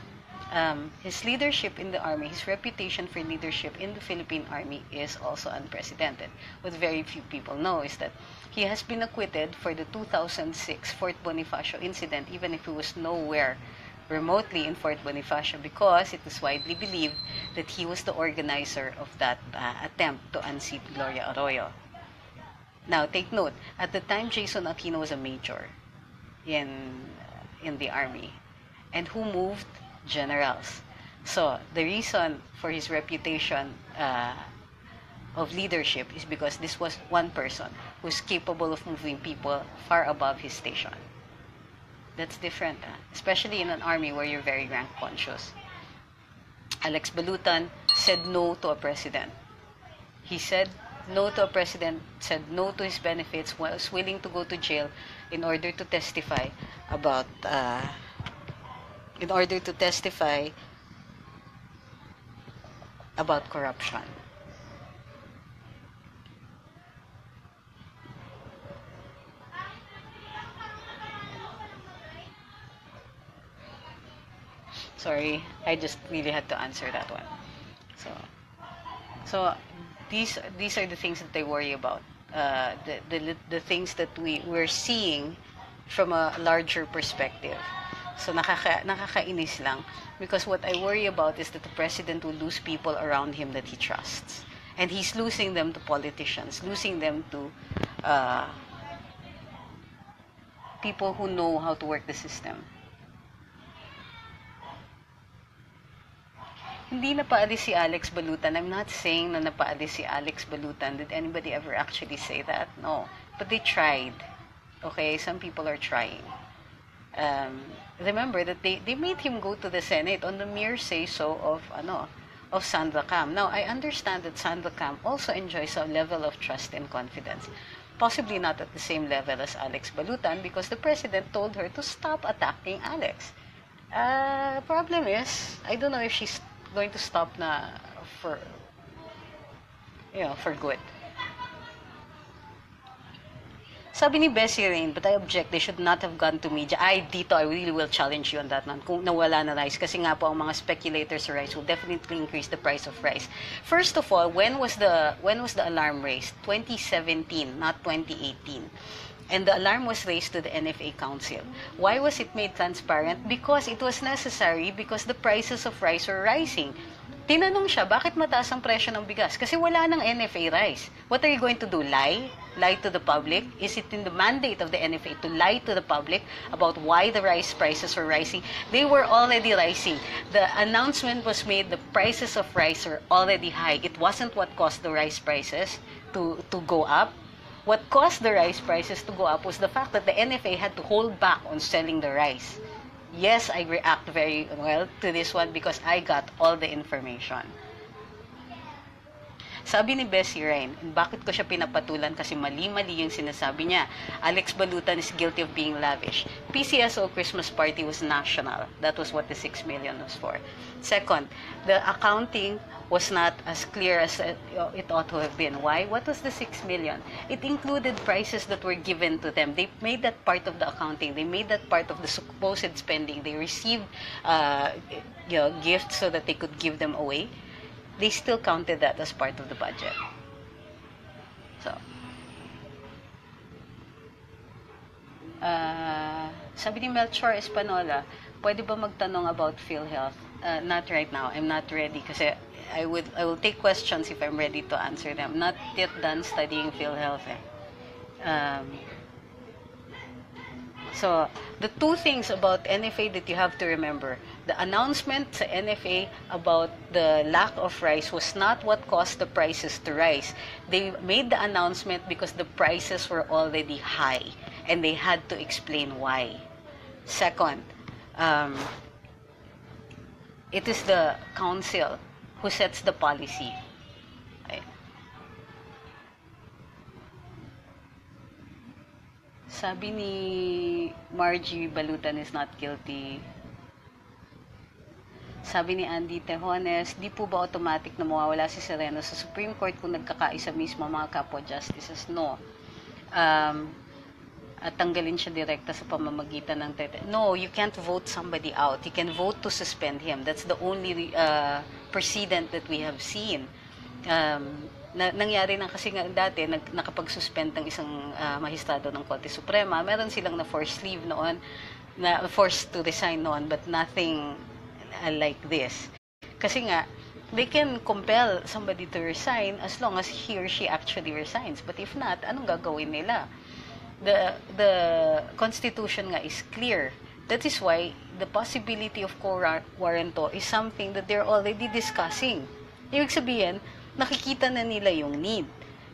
his leadership in the army, his reputation for leadership in the Philippine Army is also unprecedented. What very few people know is that he has been acquitted for the 2006 Fort Bonifacio incident, even if he was nowhere remotely in Fort Bonifacio, because it is widely believed that he was the organizer of that attempt to unseat Gloria Arroyo. Now, take note, at the time Jason Aquino was a major in the army, and who moved generals. So the reason for his reputation of leadership is because this was one person who's capable of moving people far above his station. That's different, especially in an army where you're very rank conscious. Alex Balutan said no to a president. He said no to a president, said no to his benefits, was willing to go to jail in order to testify about corruption. Sorry, I just really had to answer that one. So these are the things that I worry about. The things that we're seeing from a larger perspective. So nakakainis lang, because what I worry about is that the president will lose people around him that he trusts, and he's losing them to politicians, losing them to people who know how to work the system. Hindi napaalis si Alex Balutan. I'm not saying na napaalis si Alex Balutan. Did anybody ever actually say that? No. But they tried. Okay? Some people are trying. Remember that they made him go to the Senate on the mere say-so of Sandra Cam. Now, I understand that Sandra Cam also enjoys a level of trust and confidence. Possibly not at the same level as Alex Balutan, because the president told her to stop attacking Alex. Problem is, I don't know if she's going to stop na for good. Sabi ni Bessie Rain, but I object, they should not have gone to media. I really will challenge you on that one. Kung nawala na rice, kasi nga po ang mga speculators sa rice will definitely increase the price of rice. First of all, when was the alarm raised? 2017, not 2018. And the alarm was raised to the NFA Council. Why was it made transparent? Because it was necessary, because the prices of rice were rising. Tinanong siya, bakit mataas ang presyo ng bigas? Kasi wala ng NFA rice. What are you going to do? Lie? Lie to the public? Is it in the mandate of the NFA to lie to the public about why the rice prices were rising? They were already rising. The announcement was made, the prices of rice were already high. It wasn't what caused the rice prices to go up. What caused the rice prices to go up was the fact that the NFA had to hold back on selling the rice. Yes, I react very well to this one because I got all the information. Sabi ni Bessie Rain, bakit ko siya pinapatulan? Kasi mali-mali yung sinasabi niya. Alex Balutan is guilty of being lavish. PCSO Christmas party was national. That was what the 6 million was for. Second, the accounting was not as clear as it ought to have been. Why? What was the 6 million? It included prices that were given to them. They made that part of the accounting. They made that part of the supposed spending. They received gifts so that they could give them away. They still counted that as part of the budget. So, sabi ni Melchor Espanola, pwede ba magtanong about PhilHealth? Not right now. I'm not ready kasi I will take questions if I'm ready to answer them. Not yet done studying PhilHealth. So, the two things about NFA that you have to remember. The announcement sa NFA about the lack of rice was not what caused the prices to rise. They made the announcement because the prices were already high and they had to explain why. Second, it is the council who sets the policy. Okay. Sabi ni Margie, Balutan is not guilty. Sabi ni Andy Tejones, di po ba automatic na mawawala si Sereno sa Supreme Court kung nagkakaisa mismo mga kapwa justices? No. At tanggalin siya direkta sa pamamagitan ng No, you can't vote somebody out. You can vote to suspend him. That's the only precedent that we have seen. Nangyari na kasi nga dati, nakapag-suspend ng isang mahistrado ng Korte Suprema. Meron silang na forced leave noon, na forced to resign noon, but nothing like this. Kasi nga, they can compel somebody to resign as long as he or she actually resigns. But if not, anong gagawin nila? The Constitution nga is clear. That is why the possibility of co-warranto is something that they're already discussing. Ibig sabihin, nakikita na nila yung need.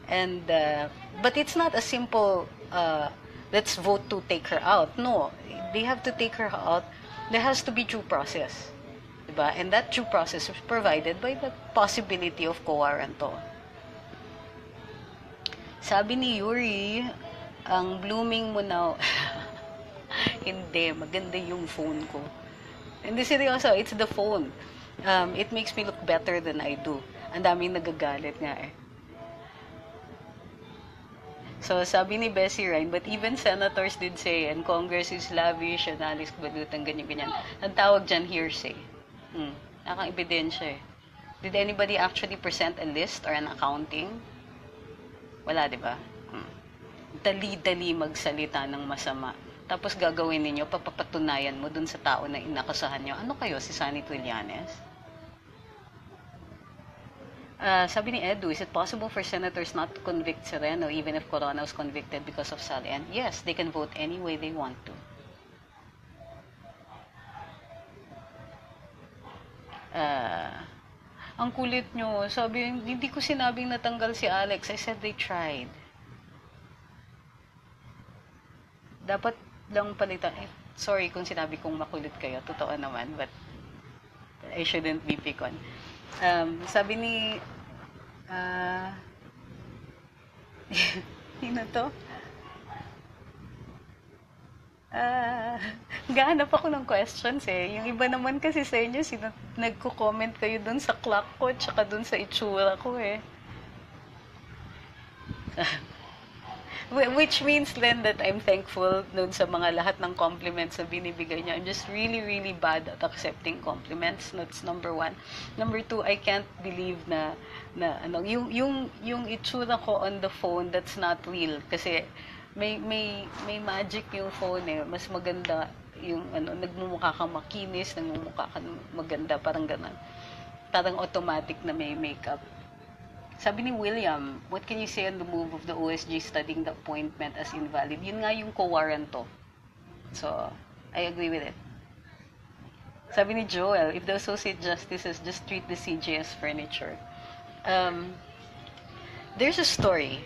And but it's not a simple let's vote to take her out. No, they have to take her out. There has to be due process. Diba? And that due process is provided by the possibility of co-warranto. Sabi ni Yuri, ang blooming mo now, hindi, maganda yung phone ko. Hindi seryoso, it's the phone. It makes me look better than I do. Ang daming nagagalit nga eh. So, sabi ni Bessie Ryan, but even senators did say, and Congress is lavish, and Alex Balutan, ganyan-ganyan. Ang tawag dyan, hearsay. Nakang-ebidensya eh. Did anybody actually present a list or an accounting? Wala, di ba? Dali-dali magsalita ng masama. Tapos gagawin ninyo, papapatunayan mo dun sa tao na inakasahan nyo. Ano kayo, si Sunny Trillanes? Sabi ni Edu, is it possible for senators not to convict Sereno even if Corona was convicted because of Sally Ann? Yes, they can vote any way they want to. Ang kulit nyo, sabi, hindi ko sinabing natanggal si Alex. I said they tried. Dapat lang palitan. Sorry kung sinabi kong makulit kayo. Totoo naman, but I shouldn't be pick on. Sabi ni sino to? Gahanap ako ng questions eh. Yung iba naman kasi sa inyo, nagko-comment kayo dun sa clock ko tsaka dun sa itsura ko eh. Which means then that I'm thankful dun sa mga lahat ng compliments na binibigay niya. I'm just really, really bad at accepting compliments. That's number one. Number two, I can't believe na ano, yung itsura ko on the phone, that's not real. Kasi may magic yung phone eh. Mas maganda yung ano, nagmumukha ka makinis, nagmumukha ka maganda, parang ganun. Parang automatic na may makeup. Sabi ni William, what can you say on the move of the OSG studying the appointment as invalid? Yun nga yung co-warranto. So, I agree with it. Sabi ni Joel, if the associate justices just treat the CJ as furniture. There's a story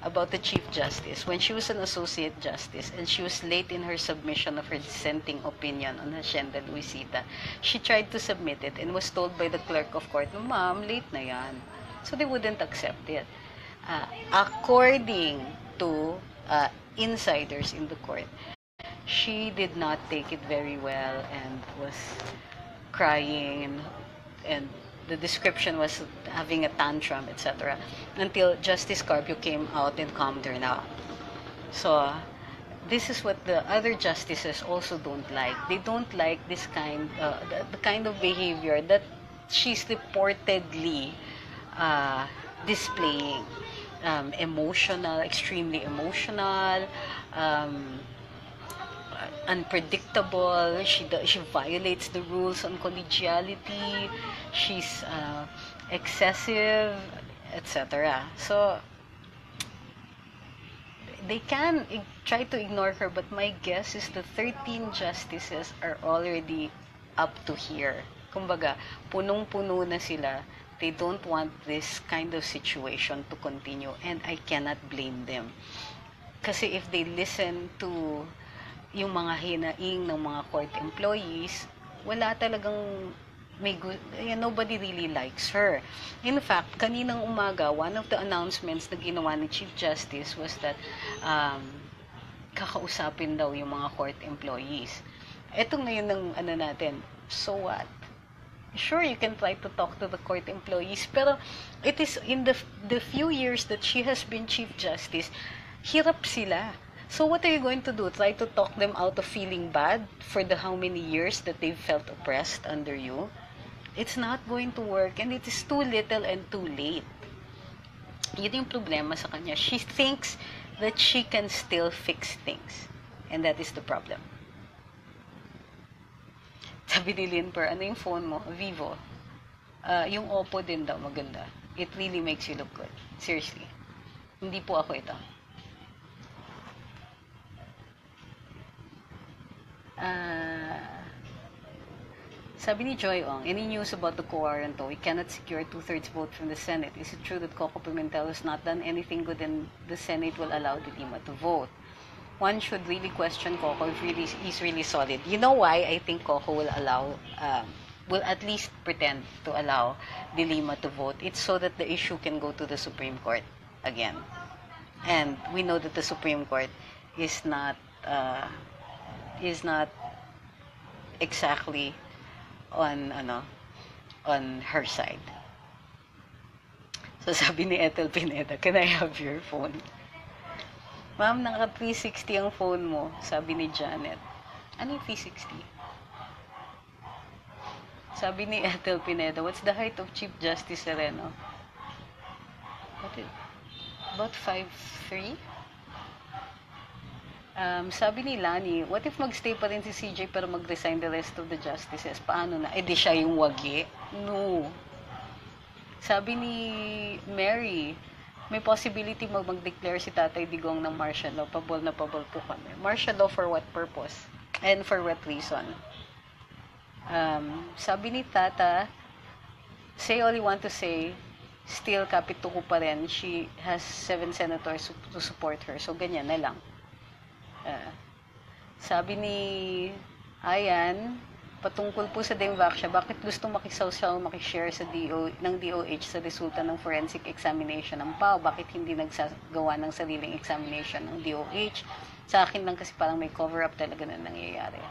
about the Chief Justice when she was an associate justice and she was late in her submission of her dissenting opinion on Hacienda Luisita. She tried to submit it and was told by the clerk of court, no, ma'am, late na yan. So they wouldn't accept it. According to insiders in the court, she did not take it very well and was crying and the description was having a tantrum, etc. Until Justice Carpio came out and calmed her now. So this is what the other justices also don't like. They don't like this kind, the kind of behavior that she's reportedly displaying. Emotional, extremely emotional, unpredictable. She violates the rules on collegiality. She's excessive, etc. So they can try to ignore her, but my guess is the 13 justices are already up to here. Kumbaga, punong-puno na sila. They don't want this kind of situation to continue, and I cannot blame them. Kasi if they listen to yung mga hinaing ng mga court employees, wala talagang nobody really likes her. In fact, kaninang umaga, one of the announcements na ginawa ni Chief Justice was that kakausapin daw yung mga court employees. Ito ngayon ng ano natin, so what? Sure, you can try to talk to the court employees, pero it is in the few years that she has been Chief Justice, hirap sila. So what are you going to do? Try to talk them out of feeling bad for the how many years that they've felt oppressed under you? It's not going to work, and it is too little and too late. Yun yung problema sa kanya. She thinks that she can still fix things, and that is the problem. Sabi ni Linper, ano yung phone mo? Vivo. Yung Oppo din daw, maganda. It really makes you look good. Seriously. Hindi po ako ito. Sabi ni Joy Ong, any news about the co-warranto? We cannot secure 2/3 vote from the Senate. Is it true that Coco Pimentel has not done anything good and the Senate will allow De Lima to vote? one should really question Coco if really he's really solid. You know why I think Coco will will at least pretend to allow De Lima to vote? It's so that the issue can go to the Supreme Court again. And we know that the Supreme Court is not exactly on her side. So sabi ni Ethel Pineda, can I have your phone? Ma'am, naka 360 ang phone mo, sabi ni Janet. Ano yung 360? Sabi ni Ethel Pineda, what's the height of Chief Justice Sereno? About 5'3"? Sabi ni Lani, what if magstay pa rin si CJ pero mag-resign the rest of the justices? Paano na? Di siya yung wagi? No. Sabi ni Mary, may possibility mag-declare si Tatay Digong ng martial law. Pabol na pabol po kami. Martial law for what purpose? And for what reason? Sabi ni Tata, say all you want to say, still kapituko pa rin. She has 7 senators to support her. So, ganyan na lang. Sabi ni Ayan, patungkol po sa Dengvaksya, bakit gusto makisawsaw, makishare ng DOH sa resulta ng forensic examination ng PAO? Bakit hindi nagsagawa ng sariling examination ng DOH? Sa akin lang kasi parang may cover-up talaga na nangyayari.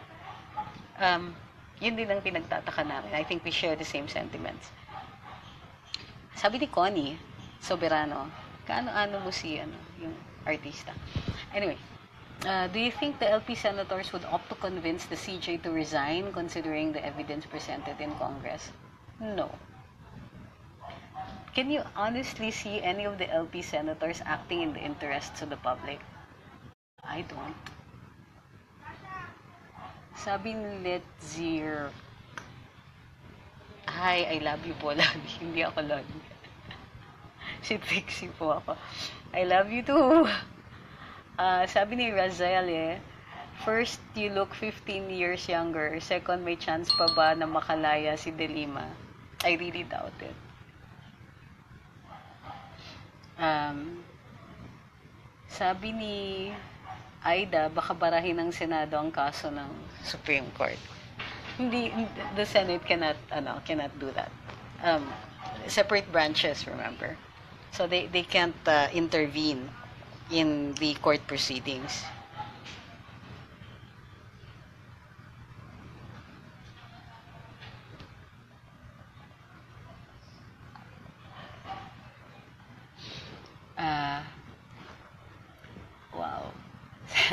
Yun din ang pinagtataka namin. I think we share the same sentiments. Sabi ni Connie Soberano, kaano-ano mo si yung artista. Anyway, do you think the LP senators would opt to convince the CJ to resign considering the evidence presented in Congress? No. Can you honestly see any of the LP senators acting in the interests of the public? I don't. Sabi ni Letzir, hi, I love you po, lagi. Hindi ako lagi. Si Trixie po ako. I love you too. Sabi ni Razelle, first, you look 15 years younger. Second, may chance pa ba na makalaya si De Lima? I really doubt it. Sabi ni Aida, baka barahin ng Senado ang kaso ng Supreme Court. The Senate cannot do that. Separate branches, remember? So they can't intervene in the court proceedings. Wow.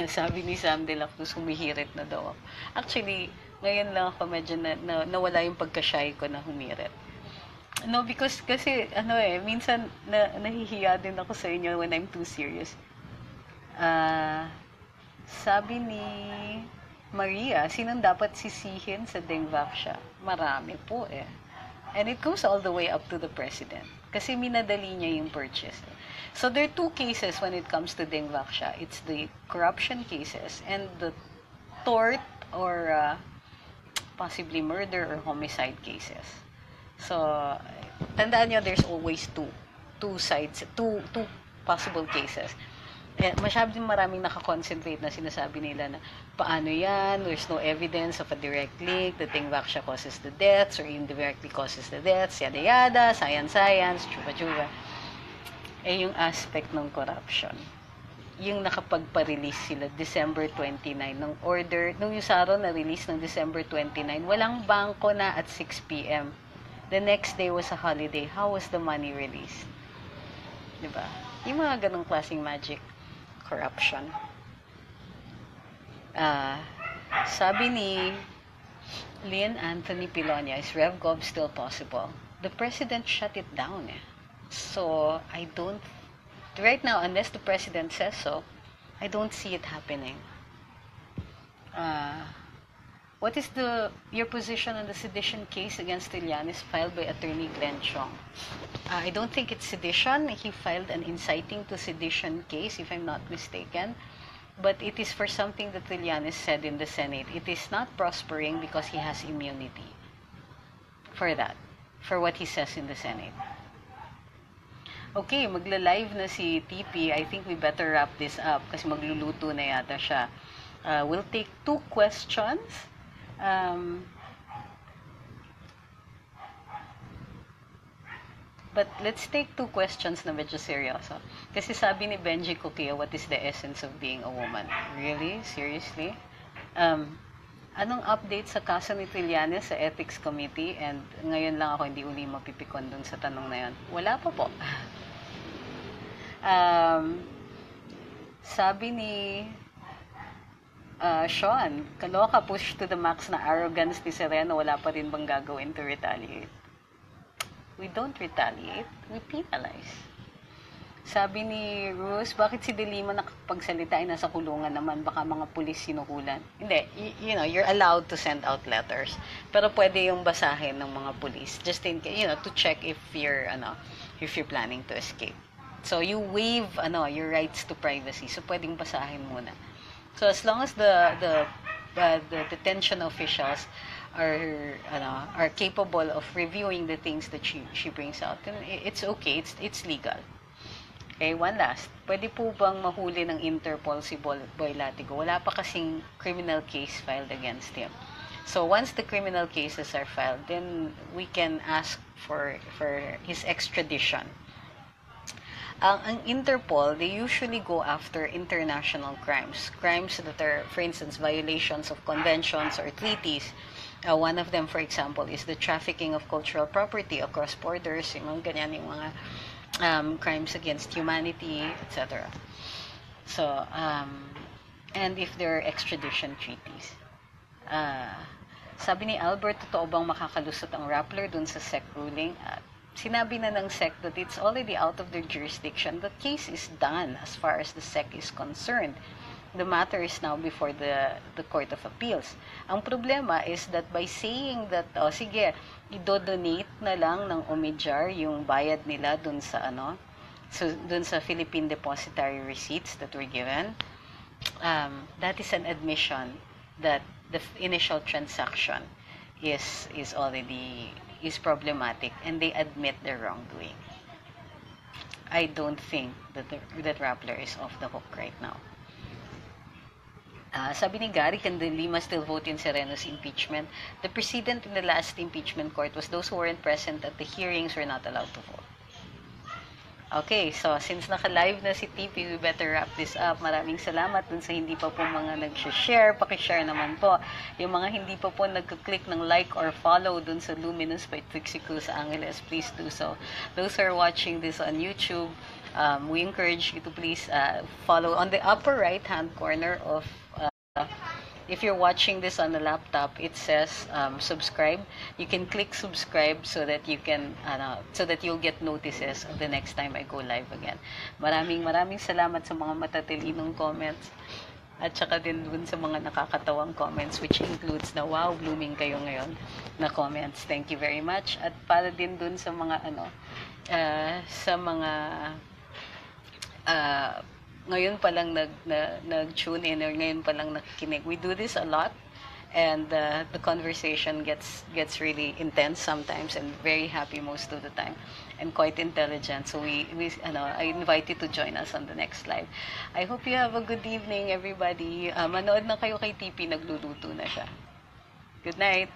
Sabi ni Sam de la Cruz, humihirit na daw ako. Actually, ngayon lang ako medyo nawala yung pagka-shy ko na humirit. No, because kasi minsan nahihiya din ako sa inyo when I'm too serious. Sabi ni Maria, sinong dapat sisihin sa Dengvaksya? Marami po eh. And it goes all the way up to the president. Kasi minadali niya yung purchase. So there are two cases when it comes to Dengvaksya. It's the corruption cases and the tort or possibly murder or homicide cases. So, tandaan nyo, there's always two sides, two possible cases. Masyadong maraming nakakoncentrate na sinasabi nila na paano yan, there's no evidence of a direct link, the Dengvaksya causes the deaths or indirectly causes the deaths, yada yada, science, chuba-chuba. Yung aspect ng corruption. Yung nakapagpa-release sila December 29 ng order, nung yung Saro na-release ng December 29, walang bangko na at 6 p.m. The next day was a holiday. How was the money released? Diba? Yung mga ganong klaseng magic corruption. Sabi ni Lynn Anthony Pilonia, is RevGov still possible? The president shut it down. So, right now, unless the president says so, I don't see it happening. What is your position on the sedition case against Trillanes filed by Attorney Glenn Chong? I don't think it's sedition. He filed an inciting to sedition case, if I'm not mistaken. But it is for something that Trillanes said in the Senate. It is not prospering because he has immunity for that, for what he says in the Senate. Okay, magla-live na si TP. I think we better wrap this up kasi magluluto na yata siya. We'll take 2 questions. But let's take 2 questions na medyo seryoso. Kasi sabi ni Benji Coquia, what is the essence of being a woman? Really? Seriously? Anong update sa kaso ni Trillanes sa Ethics Committee? And ngayon lang ako hindi uli mapipikon dun sa tanong na yun. Wala pa po. Sabi ni Sean, kaloka, push to the max na arrogance ni Sereno, wala pa rin bang gagawin to retaliate? We don't retaliate, we penalize. Sabi ni Rose, bakit si Delima nakapagsalita ay nasa kulungan naman? Baka mga pulis sinukulan. Hindi, you know, you're allowed to send out letters. Pero pwede yung basahin ng mga pulis. Just in case, you know, to check if you're planning to escape. So, you waive, your rights to privacy. So, pwedeng basahin muna. So, as long as the detention officials are capable of reviewing the things that she brings out, then it's okay, it's legal. Okay, one last. Pwede po bang mahuli ng Interpol si Boy Latigo? Wala pa kasing criminal case filed against him. So, once the criminal cases are filed, then we can ask for his extradition. Ang Interpol, they usually go after international crimes. Crimes that are, for instance, violations of conventions or treaties. One of them, for example, is the trafficking of cultural property across borders. Yung ganyan yung mga crimes against humanity, etc. So, and if there are extradition treaties. Sabi ni Albert, totoo bang makakalusot ang Rappler dun sa SEC ruling? Sinabi na ng SEC that it's already out of their jurisdiction. The case is done as far as the SEC is concerned. The matter is now before the Court of Appeals. Ang problema is that by saying that, sige, i-donate na lang ng Omidyar yung bayad nila dun sa dun sa Philippine Depositary Receipts that were given, that is an admission that the initial transaction is problematic and they admit their wrongdoing. I don't think that Rappler is off the hook right now. Sabi ni Gary, can the Lima still vote in Sereno's impeachment? The precedent in the last impeachment court was those who weren't present at the hearings were not allowed to vote. Okay, so since naka-live na si TP, we better wrap this up. Maraming salamat dun sa hindi pa po mga nag-share. Paki-share naman po. Yung mga hindi pa po nag-click ng like or follow dun sa Luminous by Trixie Cruz-Angeles, please do so. Those who are watching this on YouTube, we encourage you to please follow on the upper right-hand corner of if you're watching this on a laptop, it says subscribe. You can click subscribe so that you can so that you'll get notices of the next time I go live again. Maraming salamat sa mga matatilinong comments at saka din dun sa mga nakakatawang comments, which includes na wow, blooming kayo ngayon na comments. Thank you very much. At para din dun sa mga sa mga ngayon pa lang nag-tune in or ngayon pa lang nakikinig. We do this a lot and the conversation gets really intense sometimes and very happy most of the time and quite intelligent. So I invite you to join us on the next live. I hope you have a good evening, everybody. Manood na kayo kay TP, nagluluto na siya. Good night.